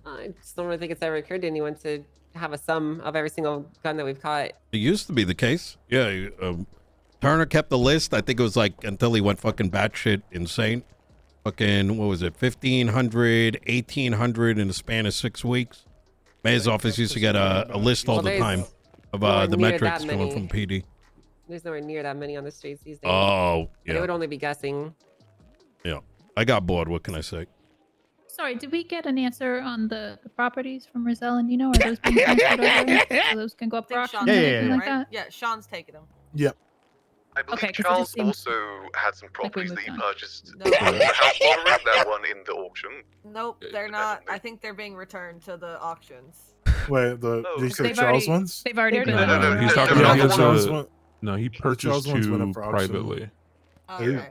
I just don't really think it's ever occurred to anyone to have a sum of every single gun that we've caught. It used to be the case. Yeah, Turner kept the list. I think it was like until he went fucking batshit insane. Fucking, what was it, 1,500, 1,800 in the span of 6 weeks. Mayor's office used to get a list all the time of the metrics coming from PD. There's nowhere near that many on the streets these days. Oh, But yeah. it would only be guessing. Yeah. I got bored. What can I say? Sorry, did we get an answer on the properties from Rizal and Nino? Are those being transferred over? So those can go up for auction or anything like that? Yeah, Sean's taking them. Yep. I believe Okay, 'cause it Charles just seems also had some properties that he moved on. purchased. No. The house lottery, that one in the auction. Nope, they're not. I think they're being returned to the auctions. Wait, did you say They've Charles already- ones? They've already been. No, he's talking Yeah, about the Charles one. he The purchased Charles ones went up two for auction. privately. Okay.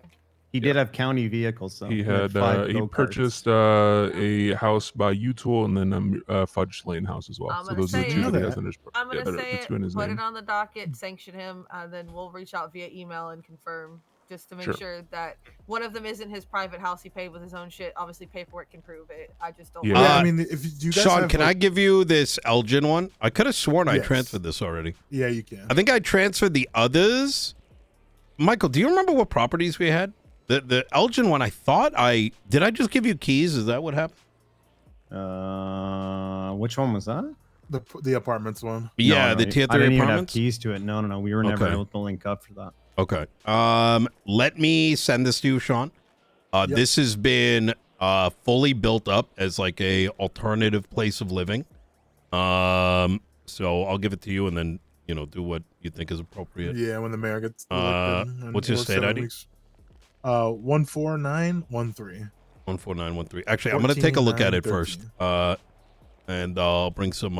He did have county vehicles, so He had had 5 he go-karts. purchased a house by U-Tool and then a Fudge Lane house as well. I'm So gonna those are the say two it. that he has in his. I'm gonna yeah, the say two in it. his Put name. it on the docket, sanction him, and then we'll reach out via email and confirm, just to make Sure. sure that one of them isn't his private house he paid with his own shit. Obviously, paperwork can prove it. I just don't. Yeah, I mean, if you guys Sean, have, can I give you this Elgin one? I could have sworn I Yes. transferred this already. Yeah, you can. I think I transferred the others. Michael, do you remember what properties we had? The Elgin one, I thought did I just give you keys? Is that what happened? Which one was that? The apartments one. Yeah, No, the tier I 3 didn't even have apartments. keys to it. No. We were never Okay. able to link up for that. Okay. Let me send this to you, Sean. This has been fully built up as like a alternative place of living. So I'll give it to you and then, do what you think is appropriate. Yeah, when the mayor gets elected. in What's your state 7 ID? weeks. 14913. 14913. Actually, I'm going to take a look at it first. And I'll bring some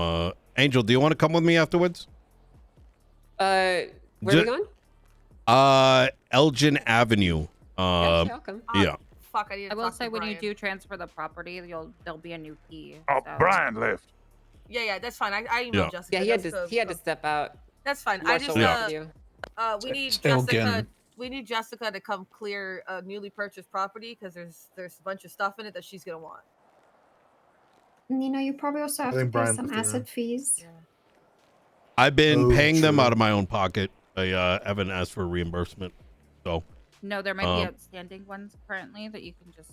Angel, do you want to come with me afterwards? Where are we going? Elgin Avenue. I'll come. Yeah. Fuck, I need to I will talk to say when you Brian. do transfer the property, there'll be a new key. Oh, so. Brian left. Yeah, that's fine. I emailed Yeah. Jessica. Yeah, he had Jessica- to step out. That's fine. I Marshall just left you. we need Still Jessica. again. We need Jessica to come clear a newly purchased property because there's a bunch of stuff in it that she's gonna want. You probably also have I to think pay Brian some put the- asset fees. I've been Oh, paying them true. out of my own pocket. I haven't asked for reimbursement. So No, there might be outstanding ones currently that you can just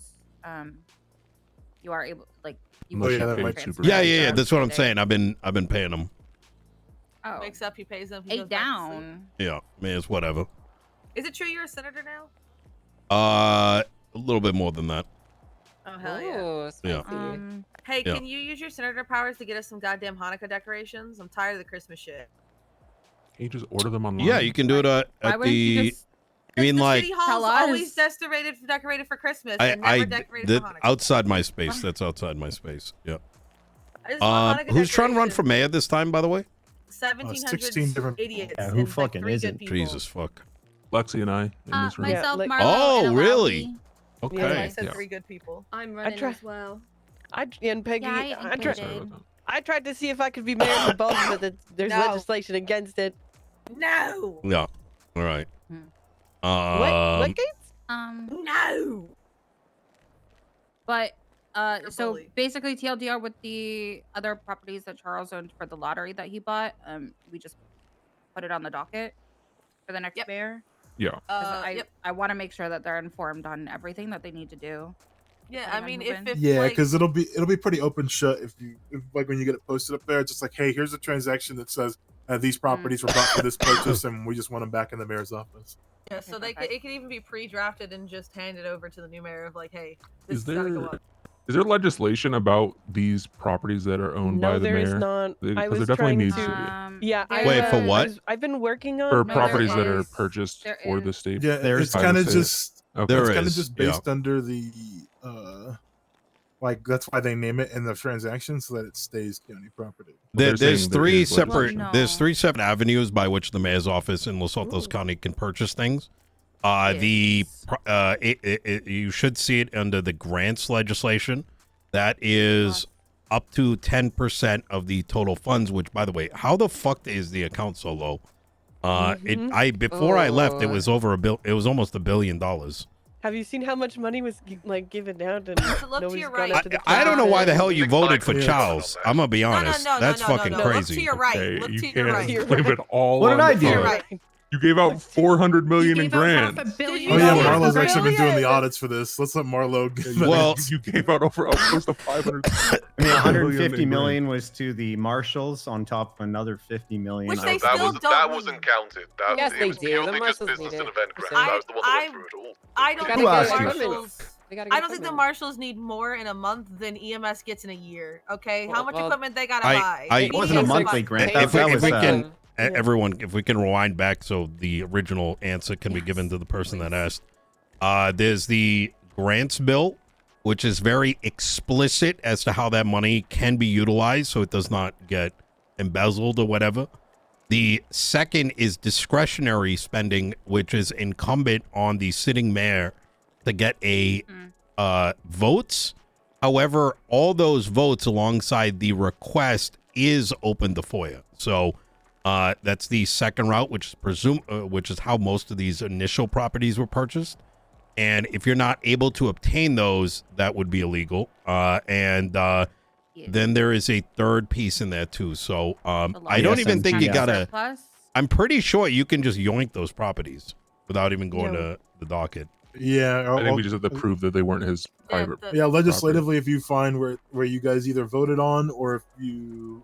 you are able you Unless can you that paid might- transfer yeah, it. that's what I'm saying. I've been paying them. Oh, Wakes up, he pays them. He 8 goes back to sleep. down. Yeah, it's whatever. Is it true you're a senator now? A little bit more than that. Oh hell yeah! Oh, Yeah. spicy. Hey, Yeah. can you use your senator powers to get us some goddamn Hanukkah decorations? I'm tired of the Christmas shit. Can you just order them online? Yeah, you can do it Why at wouldn't you the. just I mean, the like city hall's tell us? always decorated for Christmas and never decorated for Hanukkah. outside my space. That's outside my space. Yeah. I just want Hanukkah Who's trying to run decorations. for mayor this time, by the way? 16 different 1700s idiots. Yeah, who and, fucking 3 good isn't? people. Jesus fuck. Lexi and I in this room. Myself, like- Marlo, Oh, and really? Alawi. Okay. Yeah, I Okay. said Yeah. 3 good people. I'm running try- as well. And Peggy, Yeah, I I, tried, Sorry included. about that. I tried to see if I could be mayor for both, but there's No. legislation against it. No, Yeah. All right. What Gates? no. But You're so bullied. basically TLDR with the other properties that Charles owned for the lottery that he bought, we just put it on the docket for the next Yep. mayor. Yeah. 'Cause Yep. I want to make sure that they're informed on everything that they need to do. Yeah, Putting I on mean, moving. if Yeah, like, because it'll be pretty open shut if like when you get it posted up there, it's just like, hey, here's a transaction that says these properties were bought for this purchase, and we just want them back in the mayor's office. yeah, so Okay, it could even be pre-drafted and just handed over to the new mayor of like, hey, this Is has gotta go there up. is there legislation about these properties that are owned by No, the there is mayor? not. Because I was there definitely trying needs to. to be. Yeah, I Wait, for was- what? I've been working on. For No, there properties that are is. purchased There for the is. state. Yeah, There's it's by kind the of state. just Okay. There it's kind of is, just yeah. based under the like that's why they name it in the transaction so that it stays county property. They're There's saying there three is separate. legislation. There's 3 separate avenues by which the mayor's office in Los Altos County can purchase things. You should see it under the grants legislation. That is up to 10% of the total funds. Which, by the way, how the fuck is the account so low? Before I left, it was over It was almost $1 billion. Have you seen how much money was given out and look to nobody's your gone right. up to the I don't know why the hell cabinet? you voted for Charles. I'm gonna be honest. That's fucking no. Look crazy. to your right. Okay, Look you to your can't right. blame it all What did on I do? You're us. right. You gave out 400 million in gave out half a grants. billion. Oh yeah, Yeah. Marlo's actually been doing the Billion. audits for this. Let's let Marlo. Well, You gave out over close to 500. I mean, 150 in million was to the marshals on top of another 50 million. Which of- they That still was don't that need. wasn't counted. That Yes, it they was do. purely The just marshals business need and it. event grants. That was the one that went through it all. I don't Gotta think get the equipment. marshals. They gotta I get don't think the equipment. marshals need more in a month than EMS gets in a year. Okay, how much Well, equipment they gotta I- buy? I- They It need wasn't a to monthly buy- grant. if That we was can, everyone, if we can rewind back so the original answer can be given to the person that asked. There's the grants bill, which is very explicit as to how that money can be utilized so it does not get embezzled or whatever. The second is discretionary spending, which is incumbent on the sitting mayor to get a votes. However, all those votes alongside the request is open to FOIA. So that's the second route, which is which is how most of these initial properties were purchased. And if you're not able to obtain those, that would be illegal. Then there is a third piece in there too. So I don't even think you gotta. I'm pretty sure you can just yoink those properties without even going to the docket. Yeah, I think we just have to prove that they weren't his private. Yeah, legislatively, if you find where you guys either voted on or if you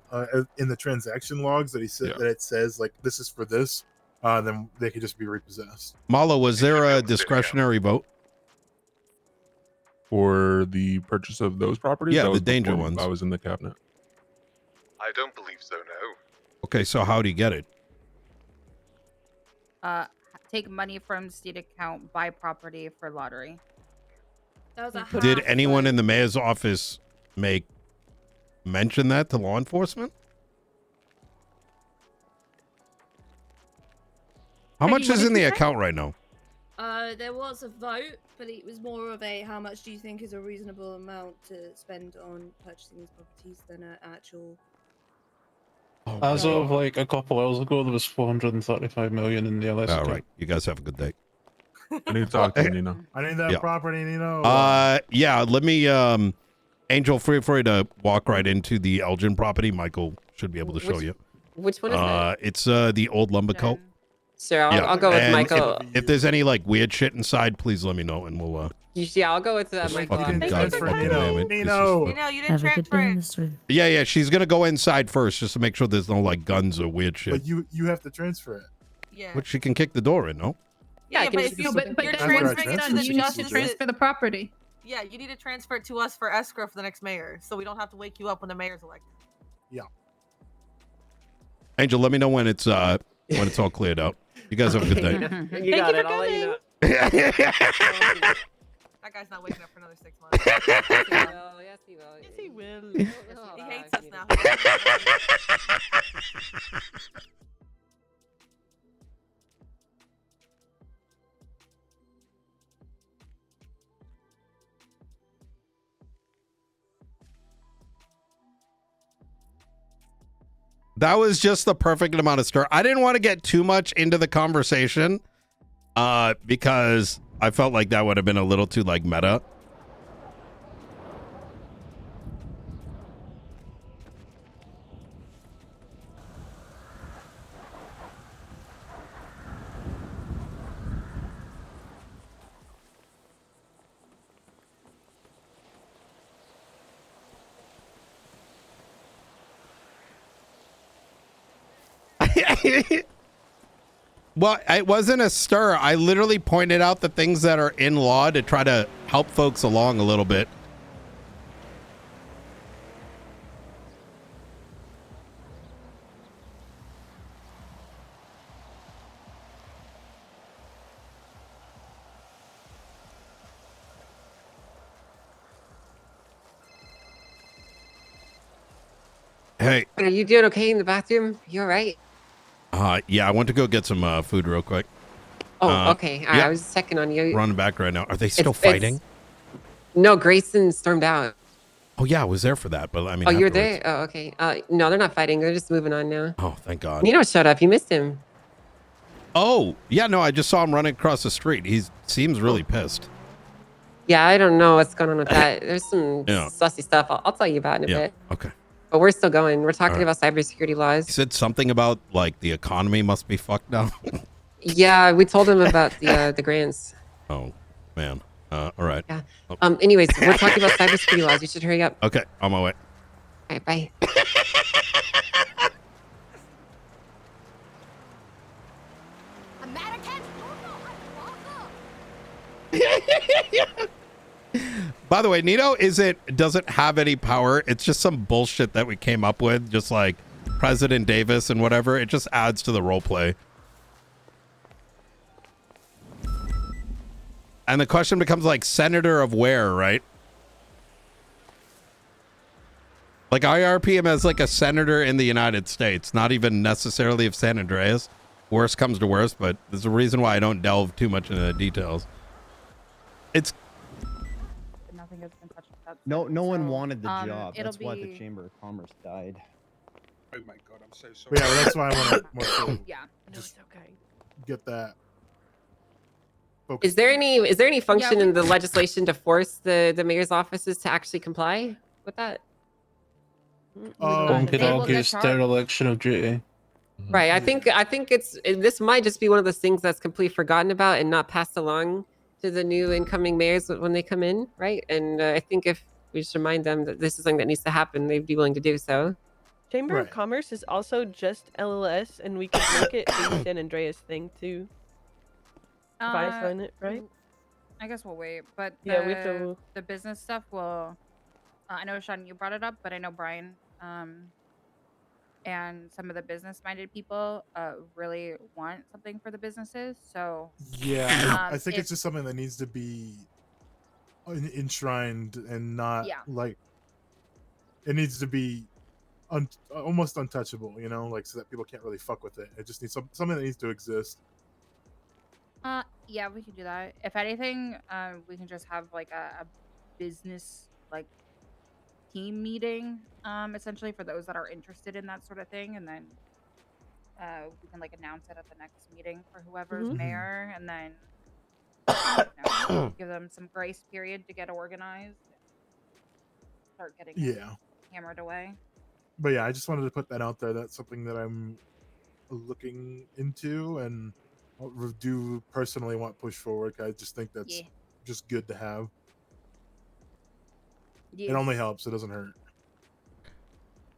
in the transaction logs that he said that it says like this is for this, then they could just be repossessed. Malo, was there a discretionary vote for the purchase of those properties? Yeah, That the was danger before ones. I was in the cabinet. I don't believe so. No. Okay, so how do you get it? Take money from state account, buy property for lottery. That was a Did half anyone vote. in the mayor's office mention that to law enforcement? How Peggy, much what is did in the you say? account right now? There was a vote, but it was more of a how much do you think is a reasonable amount to spend on purchasing these properties than an actual. As of like a couple hours ago, there was 435 million in the LS. All right, you guys have a good day. I need to talk to Nino. I need that Yeah. property, Nino. Yeah, let me Angel, feel free to walk right into the Elgin property. Michael should be able to show you. Which one is that? It's the old lumber co. Sure, I'll go with And Michael. If there's any like weird shit inside, please let me know and we'll Yeah, I'll go with Michael. fucking Thank God you for fucking coming. damn it. Nino, you didn't transfer it. Yeah, she's gonna go inside first just to make sure there's no like guns or weird shit. but you have to transfer it. Yeah. Which she can kick the door in, no? Yeah, I but can if just- you, No, but you're then transfer transferring it it to to the the you need to justice. transfer the property. Yeah, you need to transfer it to us for escrow for the next mayor, so we don't have to wake you up when the mayor's elected. Yeah. Angel, let me know when it's all cleared out. You guys have a good day. You got it. I'll let you know. That guy's not waking up for another 6 months. Yes, he will. Yes, he will. He hates us now. That was just the perfect amount of stir. I didn't want to get too much into the conversation because I felt like that would have been a little too like meta. Well, it wasn't a stir. I literally pointed out the things that are in law to try to help folks along a little bit. Hey. Are you doing okay in the bathroom? You all right? Yeah, I went to go get some food real quick. Oh, okay. Yeah. I was checking on you. Running back right now. Are they still It's- fighting? No, Grayson stormed out. Oh yeah, I was there for that, but I mean. Oh, you're afterwards. there? Oh, okay. No, they're not fighting. They're just moving on now. Oh, thank God. Nino showed up. You missed him. Oh, yeah, no, I just saw him running across the street. He seems really pissed. Yeah, I don't know what's going on with that. There's some Yeah. sussy stuff. I'll tell you about in a Yeah. bit. Okay. But we're still going. We're talking All right. about cybersecurity laws. You said something about like the economy must be fucked now. Yeah, we told them about the grants. Oh man. All right. Yeah. Oh. Anyways, we're talking about cybersecurity laws. You should hurry up. Okay, on my way. All right, bye. By the way, Nito doesn't have any power. It's just some bullshit that we came up with, just like President Davis and whatever. It just adds to the role play. And the question becomes like, senator of where, right? Like IRP him as like a senator in the United States, not even necessarily of San Andreas. Worst comes to worst, but there's a reason why I don't delve too much into the details. It's Nothing has been touched up. No one wanted the job. it'll That's why the be- Chamber of Commerce died. Oh my god, I'm so sorry. But yeah, well, that's why I want to more so Yeah. just get that. Is there any function we- in the legislation to force the mayor's offices to actually comply with that? One could they will argue get it's charged. dereliction of duty. Right. I think this might just be one of those things that's completely forgotten about and not passed along to the new incoming mayors when they come in, right? And I think if we just remind them that this is something that needs to happen, they'd be willing to do so. Chamber of Commerce is also just LLS, and we could make it a San Andreas thing too. If I sign it, right? I guess we'll wait, but the, Yeah, we have to- the business stuff will. I know Sean, you brought it up, but I know Brian, and some of the business-minded people really want something for the businesses. So Yeah, I think if- it's just something that needs to be enshrined and not like it needs to be almost untouchable, you know, like so that people can't really fuck with it. It just needs something that needs to exist. Yeah, we can do that. If anything, we can just have like a business like team meeting, essentially for those that are interested in that sort of thing, and then we can like announce it at the next meeting for whoever's mayor, and then give them some grace period to get organized, start getting it hammered away. But yeah, I just wanted to put that out there. That's something that I'm looking into and do personally want push forward. I just think that's just good to have. It only helps. It doesn't hurt.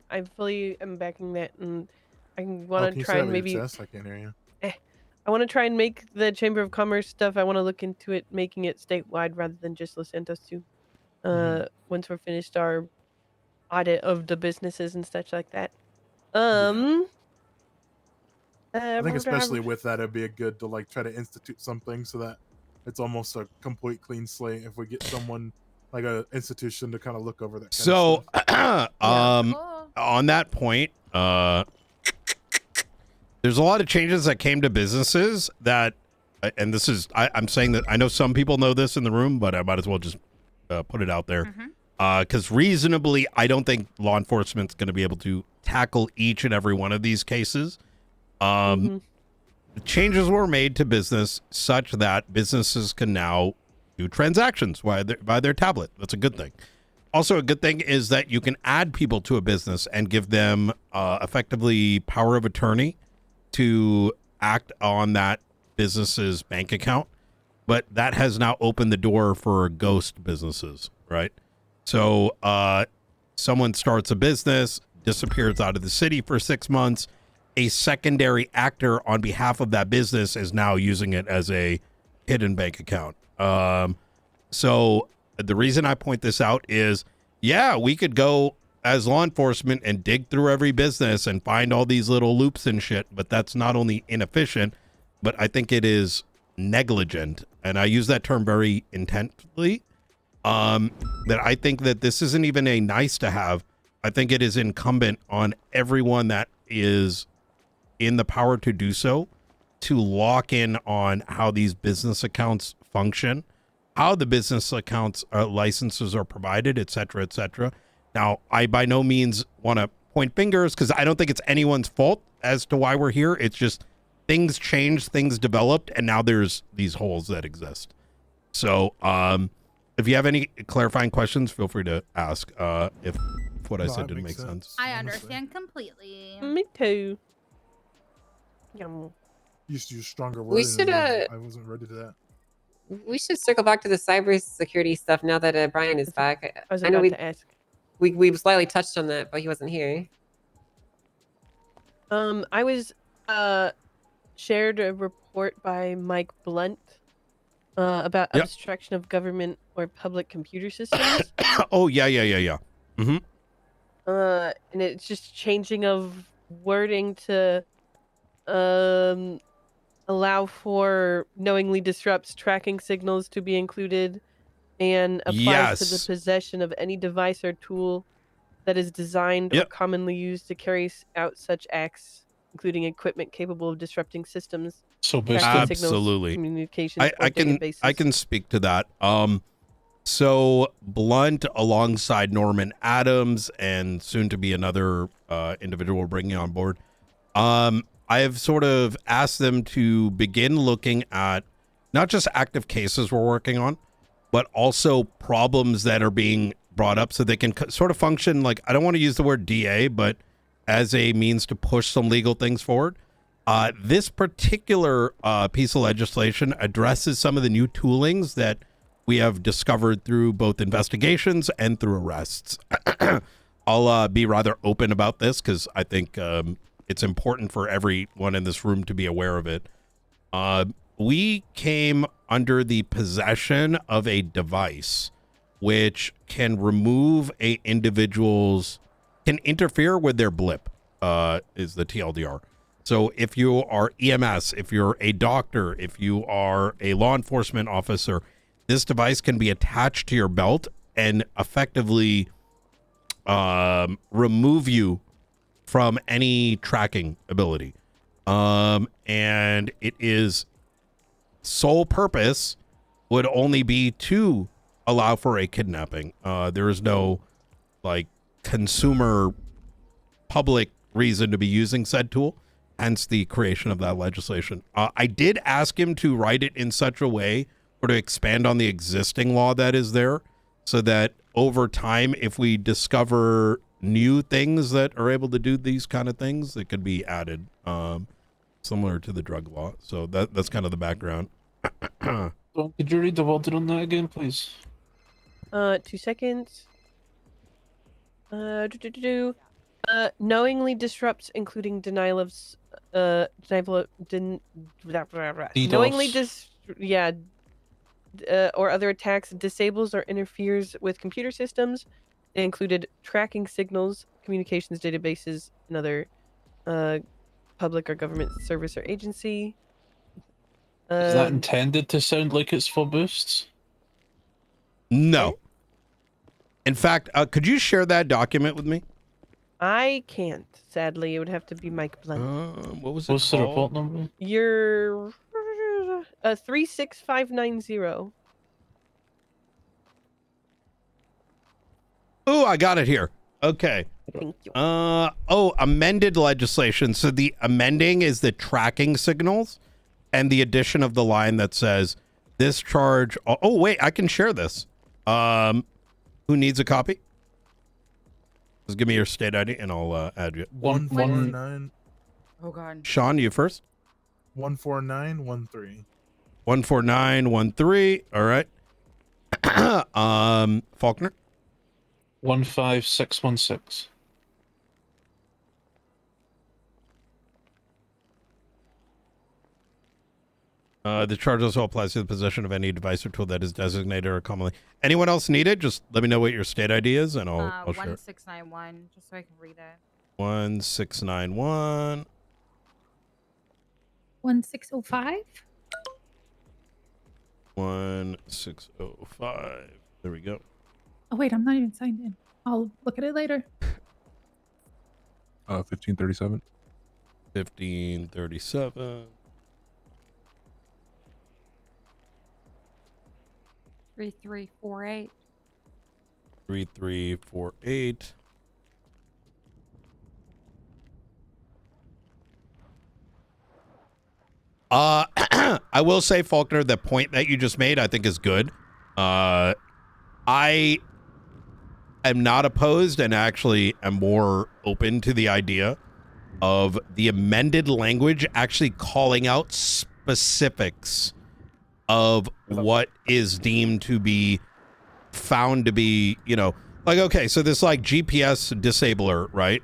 I fully am backing that, and I Can want you to say try that and with your maybe. chest? I can't hear you. I want to try and make the Chamber of Commerce stuff. I want to look into it, making it statewide rather than just Los Santos too. Once we're finished our audit of the businesses and such like that. I think especially with that, it'd be a good to like try to institute something so that it's almost a complete clean slate. If we get someone like a institution to kind of look over that. So, on that point, there's a lot of changes that came to businesses that, and this is, I'm saying that I know some people know this in the room, but I might as well just put it out there. Because reasonably, I don't think law enforcement's going to be able to tackle each and every one of these cases. Changes were made to business such that businesses can now do transactions via their tablet. That's a good thing. Also, a good thing is that you can add people to a business and give them effectively power of attorney to act on that business's bank account. But that has now opened the door for ghost businesses, right? So someone starts a business, disappears out of the city for 6 months. A secondary actor on behalf of that business is now using it as a hidden bank account. So the reason I point this out is, yeah, we could go as law enforcement and dig through every business and find all these little loops and shit, but that's not only inefficient, but I think it is negligent. And I use that term very intently. That I think that this isn't even a nice to have. I think it is incumbent on everyone that is in the power to do so to lock in on how these business accounts function, how the business accounts licenses are provided, et cetera, et cetera. Now, I by no means want to point fingers because I don't think it's anyone's fault as to why we're here. It's just things changed, things developed, and now there's these holes that exist. So if you have any clarifying questions, feel free to ask. If what I No, said that didn't makes make sense. I understand completely. Me too. Yum. Used to use stronger We words. should I wasn't ready to that. we should circle back to the cybersecurity stuff now that Brian is back. I was I know about we to ask. we slightly touched on that, but he wasn't here. I was shared a report by Mike Blunt about Yep. obstruction of government or public computer systems. Oh yeah. Mm-hmm. And it's just changing of wording to allow for knowingly disrupts tracking signals to be included and applies to the Yes. possession of any device or tool that is designed or Yep. commonly used to carry out such acts, including equipment capable of disrupting systems, So tracking basically, signals, Absolutely. communications, or I can databases. speak to that. So Blunt, alongside Norman Adams and soon to be another individual we're bringing on board, I have sort of asked them to begin looking at not just active cases we're working on, but also problems that are being brought up so they can sort of function like, I don't want to use the word DA, but as a means to push some legal things forward. This particular piece of legislation addresses some of the new toolings that we have discovered through both investigations and through arrests. I'll be rather open about this because I think it's important for everyone in this room to be aware of it. We came under the possession of a device which can remove a individual's, can interfere with their blip, is the TLDR. So if you are EMS, if you're a doctor, if you are a law enforcement officer, this device can be attached to your belt and effectively remove you from any tracking ability. And it is sole purpose would only be to allow for a kidnapping. There is no like consumer public reason to be using said tool, hence the creation of that legislation. I did ask him to write it in such a way or to expand on the existing law that is there so that over time, if we discover new things that are able to do these kind of things, it could be added, similar to the drug law. So that's kind of the background. Could you read the wording on that again, please? 2 seconds. Knowingly disrupts, including denial of, knowingly or other attacks, disables or interferes with computer systems. They included tracking signals, communications databases, and other public or government service or agency. Is that intended to sound like it's for boosts? No. In fact, could you share that document with me? I can't. Sadly, it would have to be Mike Blunt. What was it What's the report number? You're 36590. Oh, I got it here. Okay. Thank you. Amended legislation. So the amending is the tracking signals and the addition of the line that says this charge. Oh, wait, I can share this. Who needs a copy? Just give me your state ID and I'll add you. 149. Oh God. Sean, you first. 14913. 14913. All right. Faulkner. 15616. The charge also applies to the possession of any device or tool that is designated or commonly. Anyone else need it? Just let me know what your state ID is, and I'll share it. 1691, just so I can read it. 1691. 1605. 1605. There we go. Oh wait, I'm not even signed in. I'll look at it later. 1537. 1537. 3348. 3348. I will say, Faulkner, the point that you just made, I think is good. I am not opposed and actually am more open to the idea of the amended language actually calling out specifics of what is deemed to be found to be, you know, like, okay, so this like GPS disabler, right?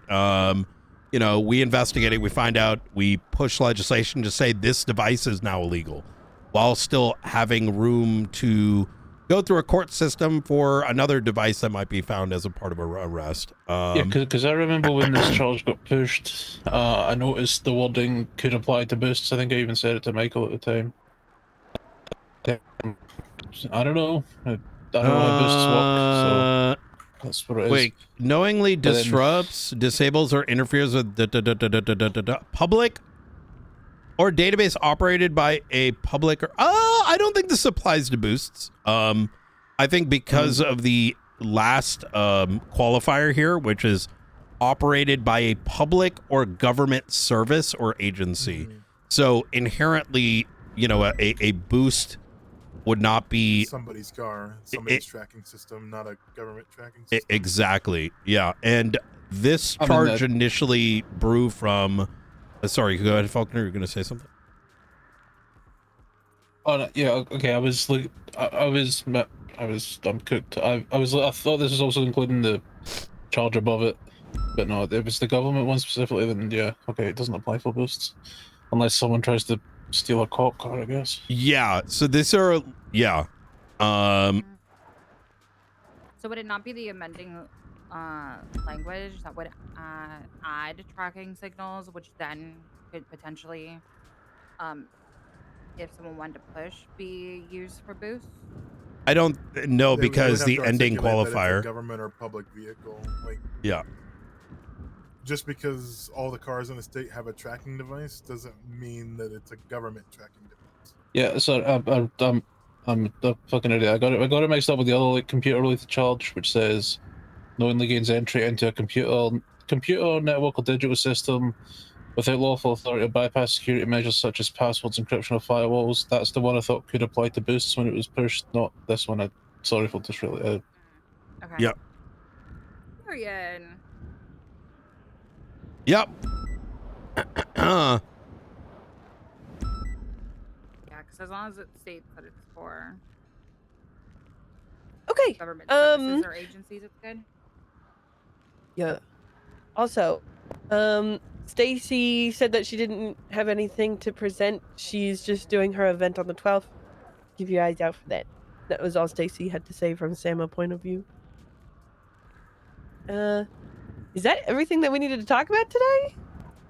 You know, we investigate it, we find out, we push legislation to say this device is now illegal, while still having room to go through a court system for another device that might be found as a part of a arrest. Yeah, because I remember when this charge got pushed, I noticed the wording could apply to boosts. I think I even said it to Michael at the time. I don't know. I don't know how boosts work, so that's what it is. Wait, knowingly But then- disrupts, disables, or interferes with public or database operated by a public or I don't think this applies to boosts. I think because of the last qualifier here, which is operated by a public or government service or agency. So inherently, you know, a boost would not be somebody's car, somebody's tracking system, not a government tracking system. Exactly. Yeah. And this I mean, charge initially brew from. Sorry, go ahead, Faulkner. You're going to say something? Oh no, yeah, okay. I was like, I'm cooked. I thought this was also including the charge above it, but no, if it's the government one specifically, then yeah, okay, it doesn't apply for boosts unless someone tries to steal a cop car, I guess. Yeah. So these are So would it not be the amending language that would add tracking signals, which then could potentially, if someone wanted to push, be used for boosts? I don't know They would because have the to ending articulate that it's a qualifier. government or public vehicle, like Yeah. just because all the cars in the state have a tracking device doesn't mean that it's a government tracking device. Yeah, so I'm the fucking idiot. I got it mixed up with the other like computer-related charge, which says knowingly gains entry into a computer network or digital system without lawful authority to bypass security measures such as passwords, encryption, or firewalls. That's the one I thought could apply to boosts when it was pushed, not this one. Sorry for this really. Okay. Yep. Period. Yep. Yeah, because as long as it states that it's for government services or agencies, it's good. Yeah. Also, Stacy said that she didn't have anything to present. She's just doing her event on the 12th. Keep your eyes out for that. That was all Stacy had to say from Sama point of view. Is that everything that we needed to talk about today?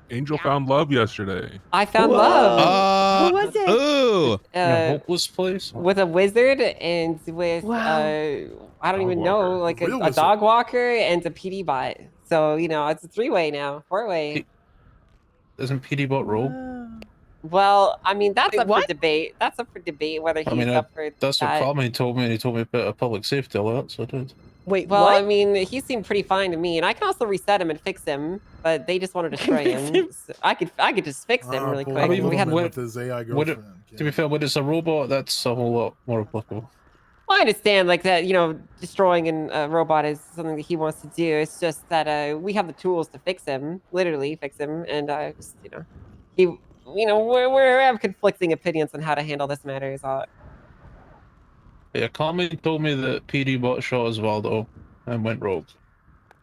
Angel found love yesterday. I found love. Who was it? Ooh. Hopeless place With a wizard and with I don't even know, like a dog walker and a PD bot. So you know, it's a 3-way now, 4-way. Doesn't PD bot roll? Well, I mean, that's up for debate. That's up for debate whether he's up for that's that. what Carmine told me, and he told me about a public safety alert, so I did. Wait, well, what? I mean, he seemed pretty fine to me, and I can also reset him and fix him, but they just want to destroy him. So I could just fix him really quick. I mean, we had with his AI girlfriend. To be fair, when it's a robot, that's a whole lot more applicable. Well, I understand, like that, you know, destroying a robot is something that he wants to do. It's just that we have the tools to fix him, literally fix him, and just, you know, we have conflicting opinions on how to handle this matter. Is all. Yeah, Carmine told me that PD bot shot Osvaldo and went rogue.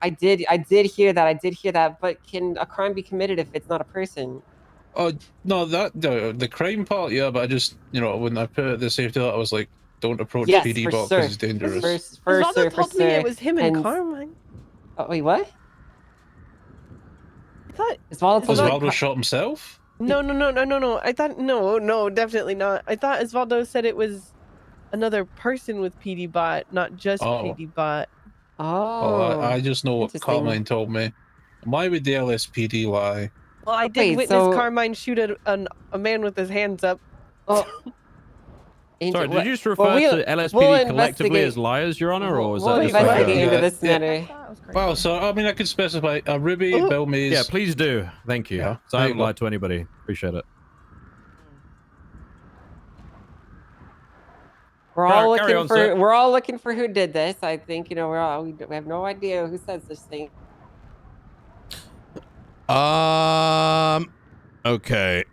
I did hear that. But can a crime be committed if it's not a person? Oh no, the crime part, yeah. But I just, you know, when I put the safety alert, I was like, don't approach PD bot because he's dangerous. Osvaldo told me it was him and Carmine. Oh wait, what? I thought Osvaldo shot himself. No. I thought no, definitely not. I thought Osvaldo said it was another person with PD bot, not just PD bot. Oh. I just know what Carmine told me. Why would the LSPD lie? Well, I did witness Carmine shoot a man with his hands up. Oh. Sorry, did you just refer to LSPD collectively as liars, Your Honor, or was that just like into this matter? Well, so I mean, I could specify Ruby, Bill Mays. Yeah, please do. Thank you. Yeah, So I haven't lied to anybody. Appreciate it. We're all Carry looking on, for sir. we're all looking for who did this. I think we have no idea who said such thing. Okay.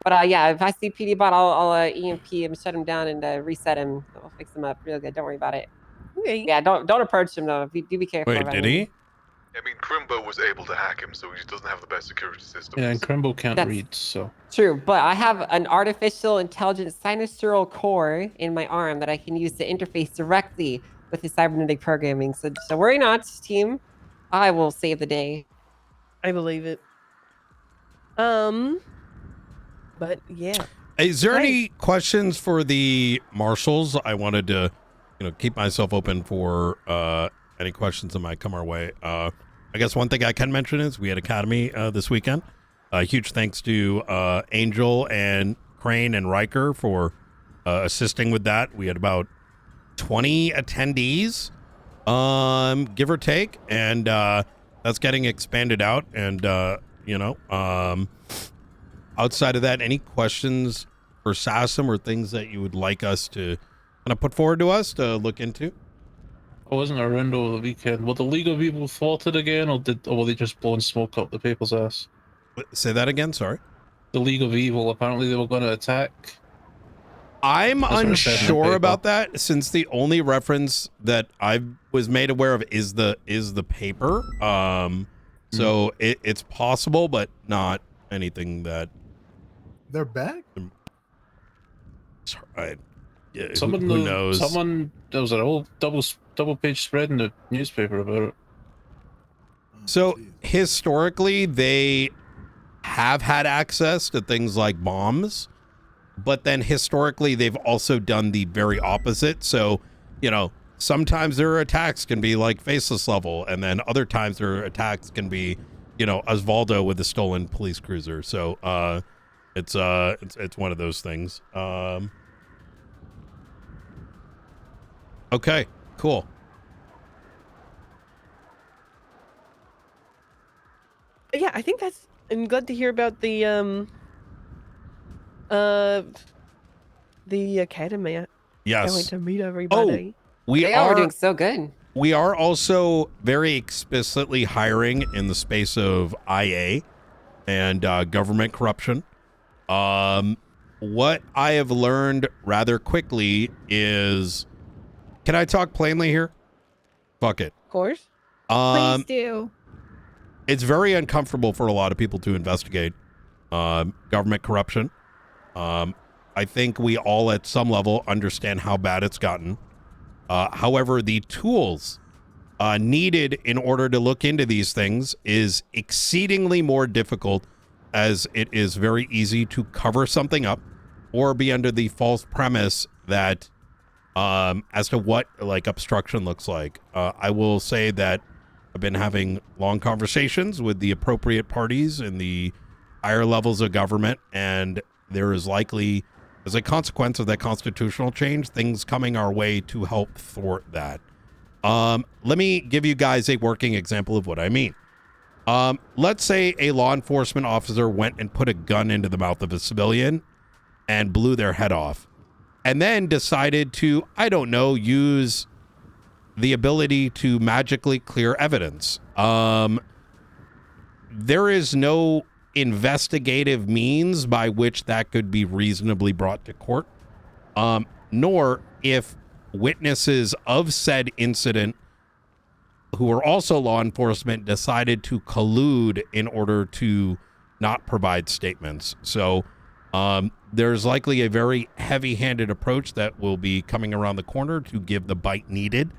But yeah, if I see PD bot, I'll EMP him, shut him down, and reset him. I'll fix him up real good. Don't worry about it. Okay. Yeah, don't approach him though. Do be careful. Wait, around did him. he? I mean, Crimbo was able to hack him, so he just doesn't have the best security system. Yeah, and Crimbo can't That's- read, so. True, but I have an artificial intelligence sinusoidal core in my arm that I can use to interface directly with his cybernetic programming. So worry not, team. I will save the day. I believe it. But yeah. Is there any questions for the marshals? I wanted to, keep myself open for any questions that might come our way. I guess one thing I can mention is we had Academy this weekend. Huge thanks to Angel and Crane and Riker for assisting with that. We had about 20 attendees, give or take, and that's getting expanded out. And outside of that, any questions for SASM or things that you would like us to kind of put forward to us to look into? I wasn't around over the weekend. Were the League of Evil thwarted again, or were they just blowing smoke up the people's ass? Say that again, sorry. The League of Evil, apparently they were going to attack. I'm unsure about that, since the only reference that I was made aware of is the paper. So it's possible, but not anything that they're back. Someone who knows? There was a whole double page spread in the newspaper about it. So historically, they have had access to things like bombs, but then historically they've also done the very opposite. So, sometimes their attacks can be like Faceless level, and then other times their attacks can be, Osvaldo with a stolen police cruiser. So, it's one of those things. Okay, cool. Yeah, I think I'm glad to hear about the academy. Yes. Can't wait to meet everybody. They are doing so good. We are also very explicitly hiring in the space of IA and government corruption. What I have learned rather quickly is, can I talk plainly here? Fuck it. Of course. Please do. It's very uncomfortable for a lot of people to investigate government corruption. I think we all at some level understand how bad it's gotten. However, the tools needed in order to look into these things is exceedingly more difficult, as it is very easy to cover something up or be under the false premise that as to what obstruction looks like. I will say that I've been having long conversations with the appropriate parties in the higher levels of government, and there is likely, as a consequence of that constitutional change, things coming our way to help thwart that. Let me give you guys a working example of what I mean. Let's say a law enforcement officer went and put a gun into the mouth of a civilian and blew their head off, and then decided to, I don't know, use the ability to magically clear evidence. There is no investigative means by which that could be reasonably brought to court, nor if witnesses of said incident who are also law enforcement decided to collude in order to not provide statements. So there's likely a very heavy-handed approach that will be coming around the corner to give the bite needed.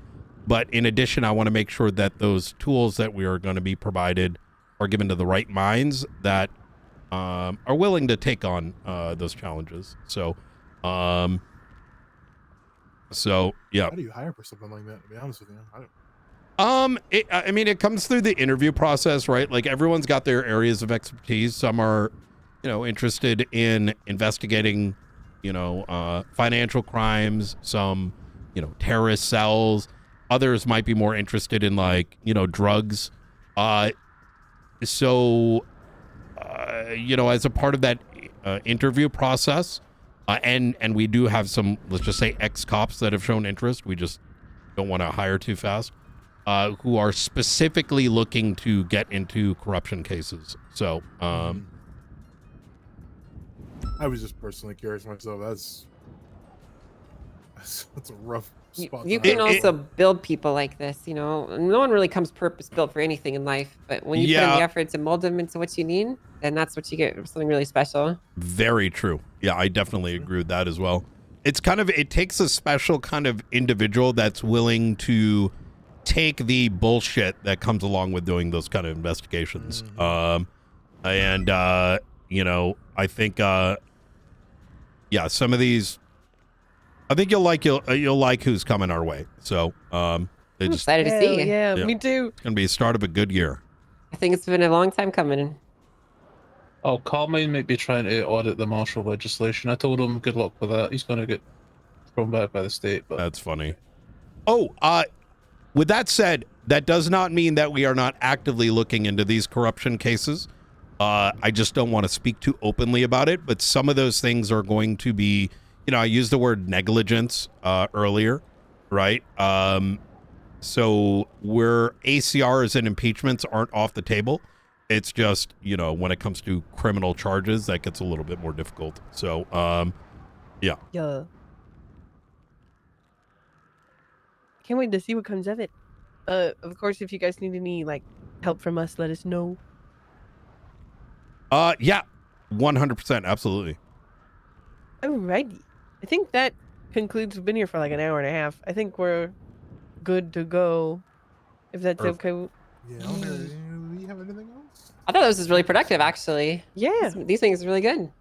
But in addition, I want to make sure that those tools that we are going to be provided are given to the right minds that are willing to take on those challenges. So, yeah. How do you hire for something like that? To be honest with you, I don't. It comes through the interview process, right? Like, everyone's got their areas of expertise. Some are, interested in investigating, financial crimes. Some, terrorist cells. Others might be more interested in drugs. As a part of that interview process, And we do have some, let's just say, ex-cops that have shown interest. We just don't want to hire too fast, who are specifically looking to get into corruption cases. So, I was just personally curious myself. That's a rough spot. You can also build people like this, you know. No one really comes purpose-built for anything in life, but when you put in the effort to mold them into what you need, then that's what you get, something really special. Very true. Yeah, I definitely agree with that as well. It's kind of, it takes a special kind of individual that's willing to take the bullshit that comes along with doing those kind of investigations. You know, I think, yeah, some of these, I think you'll like who's coming our way. So, I'm excited to see. Yeah, me too. It's gonna be the start of a good year. I think it's been a long time coming. Oh, Carmine might be trying to audit the martial legislation. I told him good luck with that. He's going to get thrown back by the state. But that's funny. Oh, with that said, that does not mean that we are not actively looking into these corruption cases. I just don't want to speak too openly about it, but some of those things are going to be, you know, I used the word negligence earlier, right? So where ACRs and impeachments aren't off the table, it's just, you know, when it comes to criminal charges, that gets a little bit more difficult. So, yeah. Yeah. Can't wait to see what comes of it. Of course, if you guys need any, like, help from us, let us know. Yeah, 100%, absolutely. Alrighty. I think that concludes. We've been here for like an hour and a half. I think we're good to go. If that's okay. Yeah, do we have anything else? I thought this was really productive, actually. Yeah. These things are really good.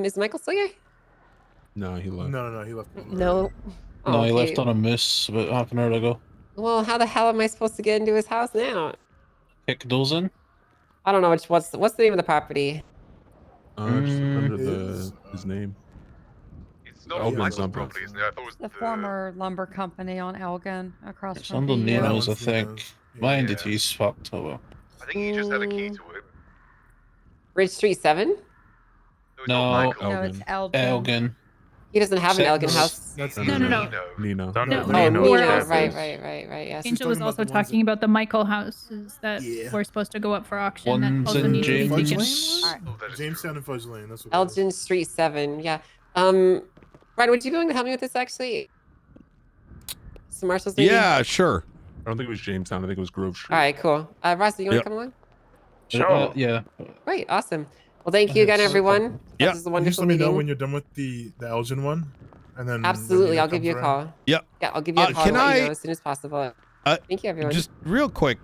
Is Michael still here? No, he left. No, he left. No. No, he left on a miss about half an hour ago. Well, how the hell am I supposed to get into his house now? Kick those in? I don't know what's the name of the property. Just under his name. It's not Elgin's Michael's number. property, isn't it? I thought it was The former lumber company on Elgin across It's from under VU. Nino's, I think. My entity's fucked. Oh well. I think he just had a key to it. Bridge Street 7? No, No, it's Elgin. Elgin. He doesn't have an Elgin house. No. Nino. Oh, No, Nino. we're Right. Yes. Angel was also talking about the Michael houses that were supposed to go up for auction. That One's also in need to be taken. James. Jamestown and Fudge Lane. That's what Elgin Street 7. Yeah. Ryan, would you be willing to help me with this, actually? Some Marshall's maybe? Yeah, sure. I don't think it was Jamestown. I think it was Grove Street. All right, cool. Ross, do you want Yep. to come along? Sure. Yeah. Great, awesome. Well, thank you again, everyone. Yeah. This is a Just wonderful let me know meeting. when you're done with the Elgin one, and then Absolutely, I'll give you a call. Yep. Yeah, I'll give you a call Can and let you I- know as soon as possible. Thank you, everyone. Just real quick,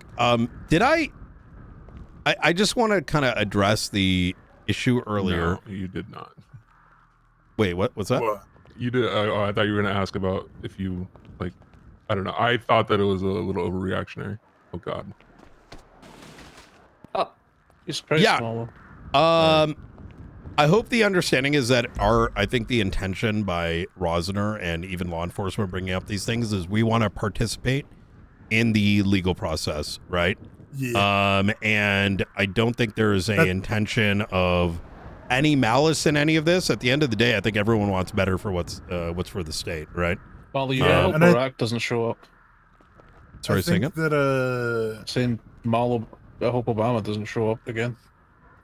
did I just want to kind of address the issue earlier. No, you did not. Wait, what's that? You did. I thought you were going to ask about if you, like, I don't know. I thought that it was a little overreactionary. Oh, God. Oh. It's pretty small. I hope the understanding is that I think the intention by Rosner and even law enforcement bringing up these things is we want to participate in the legal process, right? Yeah. And I don't think there is a intention of any malice in any of this. At the end of the day, I think everyone wants better for what's for the state, right? Well, the Barack doesn't show up. Sorry, say again? Saying Marlo, I hope Obama doesn't show up again.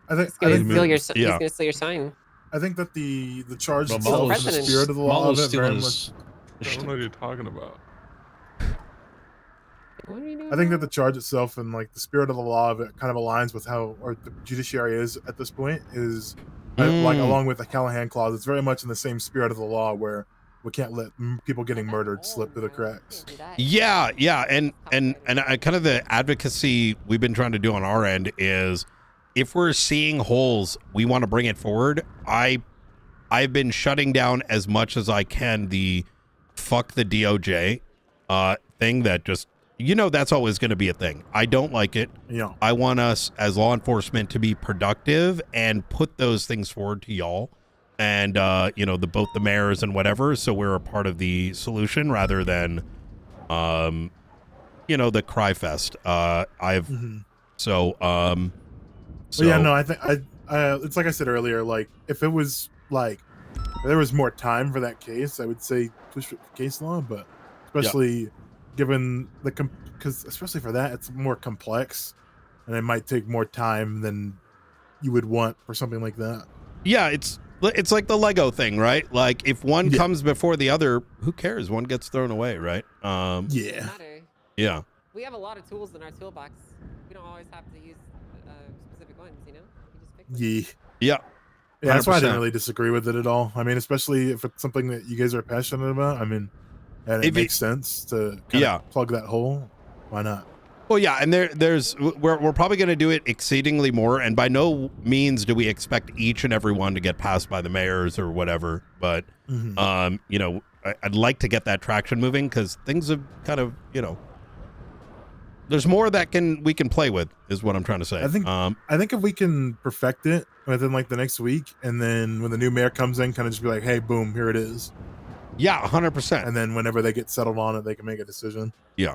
He's gonna steal your sign. I think that the charge Well, itself, Marlo's- the spirit of the law of Marlo's it, very stealing much. I don't know what you're talking about. I think that the charge itself and like the spirit of the law of it kind of aligns with how or the judiciary is at this point is like along with the Callahan clause. It's very much in the same spirit of the law where we can't let people getting murdered slip through the cracks. Yeah, and I, kind of the advocacy we've been trying to do on our end is if we're seeing holes, we want to bring it forward. I've been shutting down as much as I can the fuck the DOJ thing that just, you know, that's always going to be a thing. I don't like it. Yeah. I want us as law enforcement to be productive and put those things forward to y'all and you know, both the mayors and whatever, so we're a part of the solution rather than you know, the cry fest. So yeah, no, I think it's like I said earlier, like if it was like if there was more time for that case, I would say push for case law, but especially given the because especially for that, it's more complex and it might take more time than you would want for something like that. Yeah, it's like the Lego thing, right? Like if one comes before the other, who cares? One gets thrown away, right? Yeah. Yeah. We have a lot of tools in our toolbox. We don't always have to use specific ones, you know? We just pick Yeah. Yeah. Yeah, that's why I 100%. didn't really disagree with it at all. I mean, especially if it's something that you guys are passionate about. I mean, and it makes sense to kind of plug that hole. Why not? Well, yeah, and we're probably going to do it exceedingly more, and by no means do we expect each and every one to get passed by the mayors or whatever. But you know, I'd like to get that traction moving because things have kind of, you know, there's more that we can play with, is what I'm trying to say. I think if we can perfect it within like the next week, and then when the new mayor comes in, kind of just be like, hey, boom, here it is. Yeah, 100%. And then whenever they get settled on it, they can make a decision. Yeah.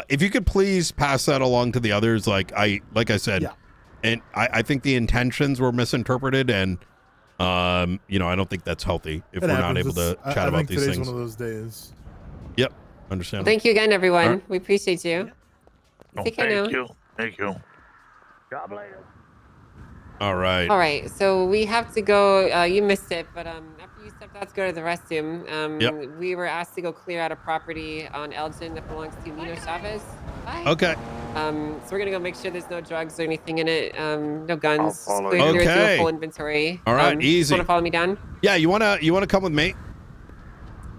If you could please pass that along to the others, like I said, and I think the intentions were misinterpreted, and you know, I don't think that's healthy if we're not able to chat about these things. Today's one of those days. Yep, understand. Thank you again, everyone. All right. We appreciate you. Take care now. Thank you. Job later. All right. All right, so we have to go. You missed it, but after you stepped out to go to the restroom, we were asked to go clear out a property on Elgin that belongs to Nino Chavez. Bye. Okay. So we're gonna go make sure there's no drugs or anything in it. No guns. Just follow clear you. through Okay. a full inventory. All right, easy. Just wanna follow me down? Yeah, you wanna come with me?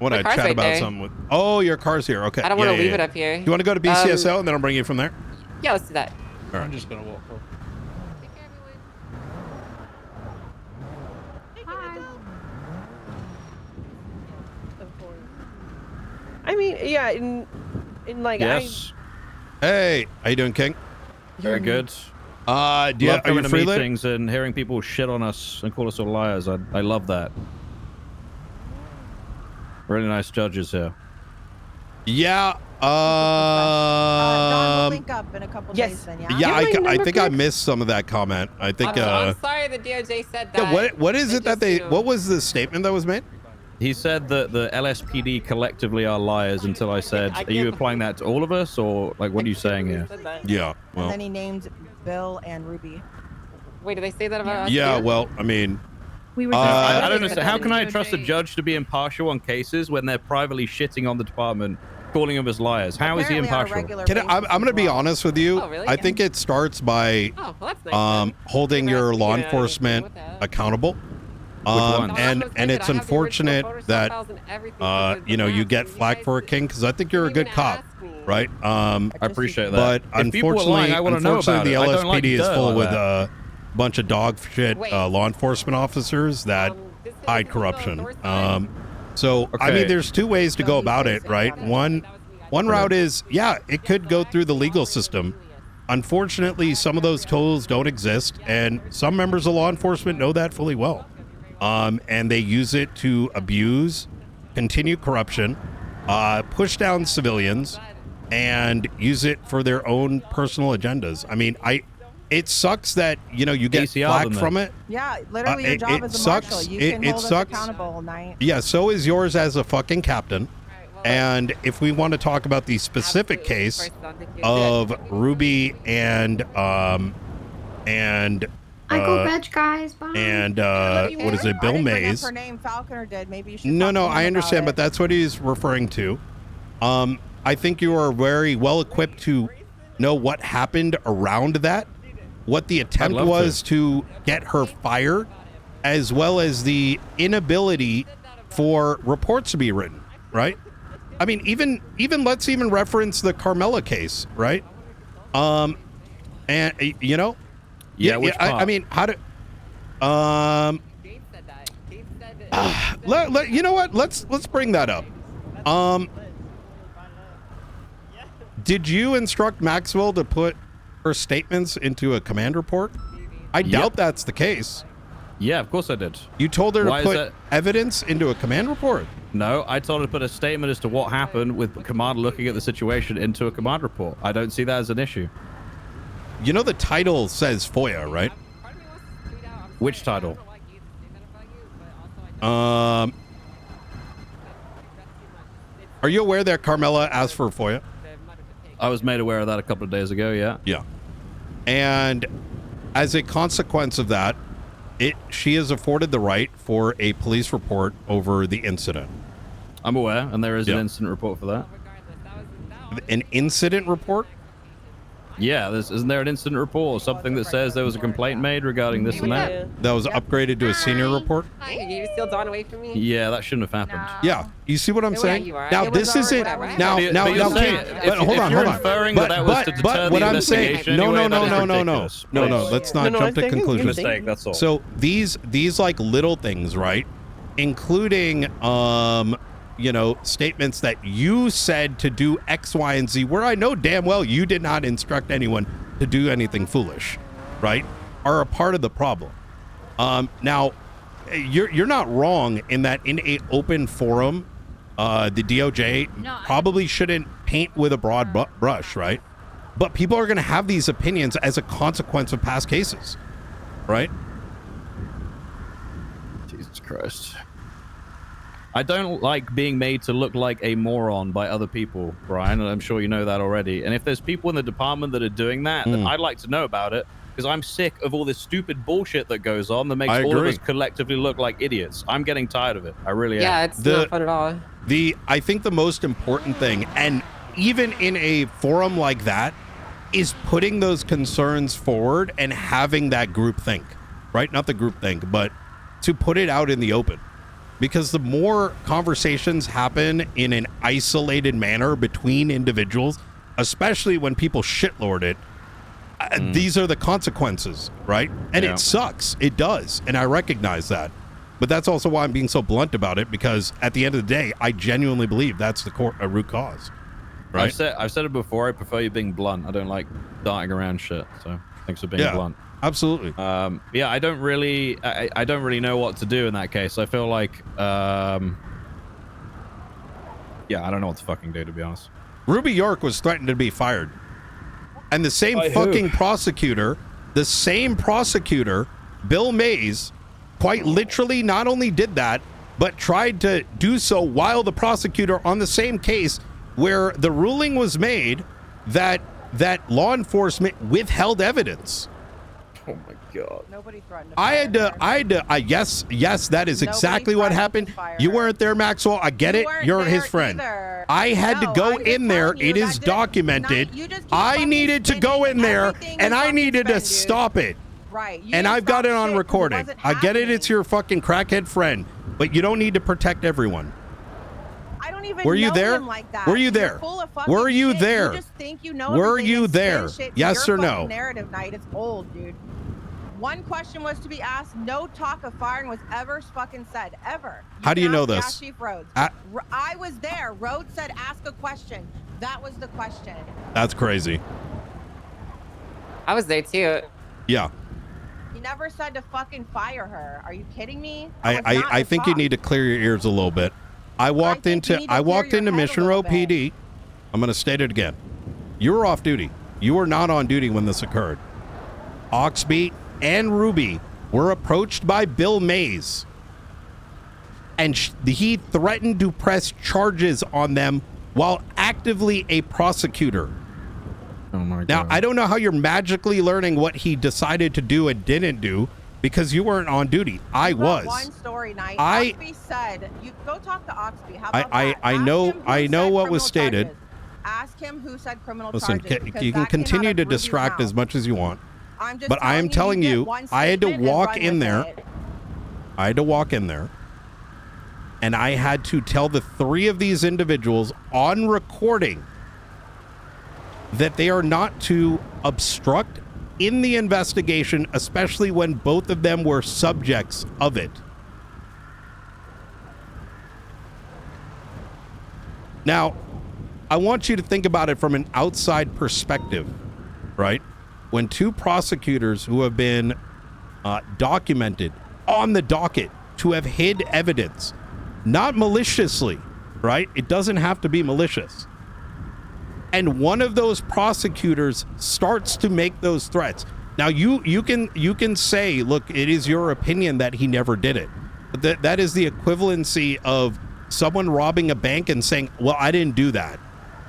Want My to car's chat right about there. something with? Oh, your car's here. Okay. I don't wanna leave it up here. Do you want to go to BCSO and then I'll bring you from there? Yeah, let's do that. All right. I'm just gonna walk up. I mean, yeah, in like Yes. Hey, how you doing, King? Very good. Do you, Love are you coming to free lit? meetings and hearing people shit on us and call us all liars. I love that. Really nice judges here. Yeah. Don, we'll link up in a couple days then, yeah? Yeah, I think I missed some of that comment. I think. I'm sorry the DOJ said that. Yeah, what is it that they? What was the statement that was made? He said that the LSPD collectively are liars until I said, are you applying that to all of us, or like what are you saying here? Yeah. And then he named Bill and Ruby. Wait, did they say that about us? Yeah. Well, I mean. We were I don't understand. How can I trust a judge to be impartial on cases when they're privately shitting on the department, calling them as liars? How is he impartial? I'm going to be honest with you. I think it starts by holding your law enforcement accountable. And it's unfortunate that you know, you get flack for it, King, because I think you're a good cop, right? I appreciate that. But If people are lying, I wanna know about the it. I don't like LSPD is dirt full like with that. a bunch of dog shit law enforcement officers that hide corruption. So I mean, there's two ways to go about it, right? One route is, yeah, it could go through the legal system. Unfortunately, some of those tools don't exist, and some members of law enforcement know that fully well. And they use it to abuse, continue corruption, push down civilians, and use it for their own personal agendas. I mean, it sucks that, you know, you get flack from it. Yeah, literally your job as a marshal. You can hold us accountable all night. Yeah, so is yours as a fucking captain. And if we want to talk about the specific case of Ruby and I go veg, guys. Bye. and what is it, Bill Mays? Her name Falconer did. Maybe you should. No, talk to him I understand, about but that's what he's referring to. I think you are very well equipped to know what happened around that, what the attempt was to get her fired, as well as the inability for reports to be written, right? I mean, even let's even reference the Carmela case, right? And you know, I mean, how to you know what? Let's bring that up. Did you instruct Maxwell to put her statements into a command report? I doubt that's the case. Yeah, of course I did. You told her Why to is put evidence into a command report? No, I told her to put a statement as to what happened with the commander looking at the situation into a command report. I don't see that as an issue. You know the title says FOIA, right? Which title? Are you aware that Carmela asked for a FOIA? I was made aware of that a couple of days ago, yeah. Yeah. And as a consequence of that, she is afforded the right for a police report over the incident. I'm aware, and there is an incident report for that. An incident report? Yeah, isn't there an incident report or something that says there was a complaint made regarding this and that? That was upgraded to a senior report? Hi, you steal Dawn away from me? Yeah, that shouldn't have happened. Yeah, you see what I'm saying? you are. Now It was this isn't already- now But now you're now. saying- But hold on, hold on. inferring that that was to deter what the I'm saying, investigation no, anyway, no, that is no, no, no, ridiculous. no, no. Please. Let's not No, jump to I think it's a conclusions. mistake, that's all. So these like little things, right? Including you know, statements that you said to do X, Y, and Z, where I know damn well you did not instruct anyone to do anything foolish, right? Are a part of the problem. Now, you're not wrong in that in a open forum, the DOJ probably shouldn't paint with a broad brush, right? But people are going to have these opinions as a consequence of past cases, right? Jesus Christ. I don't like being made to look like a moron by other people, Brian, and I'm sure you know that already. And if there's people in the department that are doing that, then I'd like to know about it, because I'm sick of all this stupid bullshit that goes on that makes all of us collectively look like idiots. I'm getting tired of it. I really am. Yeah, it's not fun at all. I think the most important thing, and even in a forum like that, is putting those concerns forward and having that group think, right? Not the group think, but to put it out in the open. Because the more conversations happen in an isolated manner between individuals, especially when people shitlord it, these are the consequences, right? And it sucks. It does. And I recognize that. But that's also why I'm being so blunt about it, because at the end of the day, I genuinely believe that's the root cause, right? I've said it before. I prefer you being blunt. I don't like darting around shit. So thanks for being blunt. Absolutely. Yeah, I don't really know what to do in that case. I feel like, yeah, I don't know what to fucking do, to be honest. Ruby York was threatened to be fired. And the same fucking prosecutor, Bill Mays, quite literally not only did that, but tried to do so while the prosecutor on the same case where the ruling was made that law enforcement withheld evidence. Oh my God. Nobody threatened yes, that is exactly what happened. You weren't there, Maxwell. I get it. You're his friend. I had to go in there. It is documented. I needed to go in there and I needed to stop it. Right. And I've got it on recording. I get it. It's your fucking crackhead friend, but you don't need to protect everyone. I don't even Were you know there? him like that. Were you You're there? full of fucking Were you shit. there? You just think you know Were everything you and spin there? shit to Yes your or no? fucking narrative night. It's old, dude. One question was to be asked. No talk of firing was ever fucking said. Ever. How do you can know ask this? Chief Rhodes. I was there. Rhodes said ask a question. That was the question. That's crazy. I was there too. Yeah. He never said to fucking fire her. Are you kidding me? I think you need to clear your ears a little bit. I walked into Mission Row PD. I'm going to state it again. You were off duty. You were not on duty when this occurred. Oxby and Ruby were approached by Bill Mays, and he threatened to press charges on them while actively a prosecutor. Oh my God. Now, I don't know how you're magically learning what he decided to do and didn't do, because you weren't on duty. I was. One story night. Oxby said, "You go talk to Oxby." How about that? I know what was stated. Charges. Ask him who said criminal Listen, charges. you can continue to distract as much as you want, but I am telling you, I had to walk in there. I had to walk in there, and I had to tell the three of these individuals on recording that they are not to obstruct in the investigation, especially when both of them were subjects of it. Now, I want you to think about it from an outside perspective, right? When two prosecutors who have been documented on the docket to have hid evidence, not maliciously, right? It doesn't have to be malicious. And one of those prosecutors starts to make those threats. Now, you can say, look, it is your opinion that he never did it. That is the equivalency of someone robbing a bank and saying, well, I didn't do that,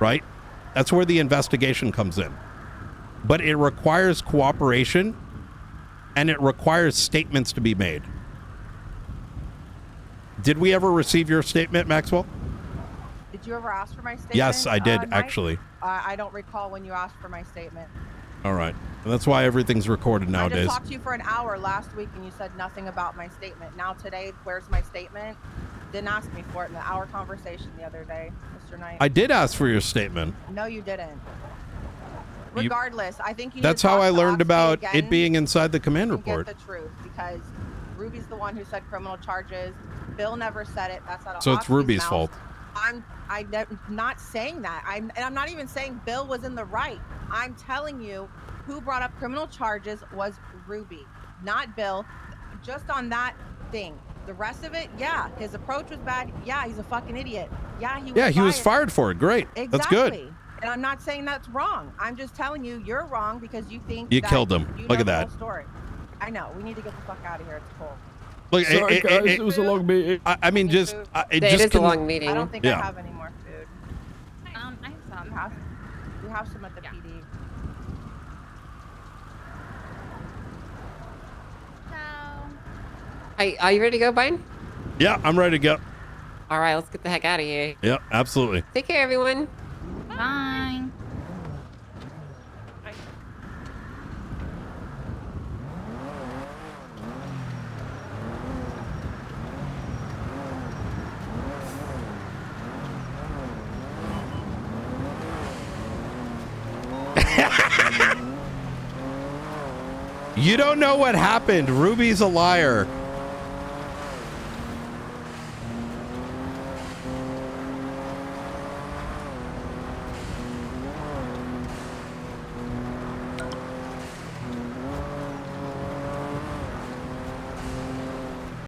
right? That's where the investigation comes in. But it requires cooperation and it requires statements to be made. Did we ever receive your statement, Maxwell? Did you ever ask for my statement? Yes, I did, Mike? actually. I don't recall when you asked for my statement. All right. And that's why everything's recorded I nowadays. just talked to you for an hour last week and you said nothing about my statement. Now today, where's my statement? Didn't ask me for it in the hour conversation the other day, Mr. Knight. I did ask for your statement. No, you didn't. Regardless, I think you need That's to how talk I to learned Oxley about again it being inside the command and report. Get the truth, because Ruby's the one who said criminal charges. Bill never said it. That's out of So it's Oxley's Ruby's mouth. fault. I'm not saying that. I'm not even saying Bill was in the right. I'm telling you, who brought up criminal charges was Ruby, not Bill. Just on that thing. The rest of it, yeah, his approach was bad. Yeah, he's a fucking idiot. Yeah, he was fired for it. Great. Exactly. That's good. And I'm not saying that's wrong. I'm just telling you, you're wrong because you think You that killed him. you Look know at the that. whole story. I know. We need to get the fuck out of here. It's cold. Look, Sorry, guys, it was a long meeting. I mean, just It is a long meeting. I don't think Yeah. I have any more food. I have some. We have some at the PD. Are you ready to go, Biden? Yeah, I'm ready to go. All right, let's get the heck out of here. Yeah, absolutely. Take care, everyone. Bye. You don't know what happened. Ruby's a liar.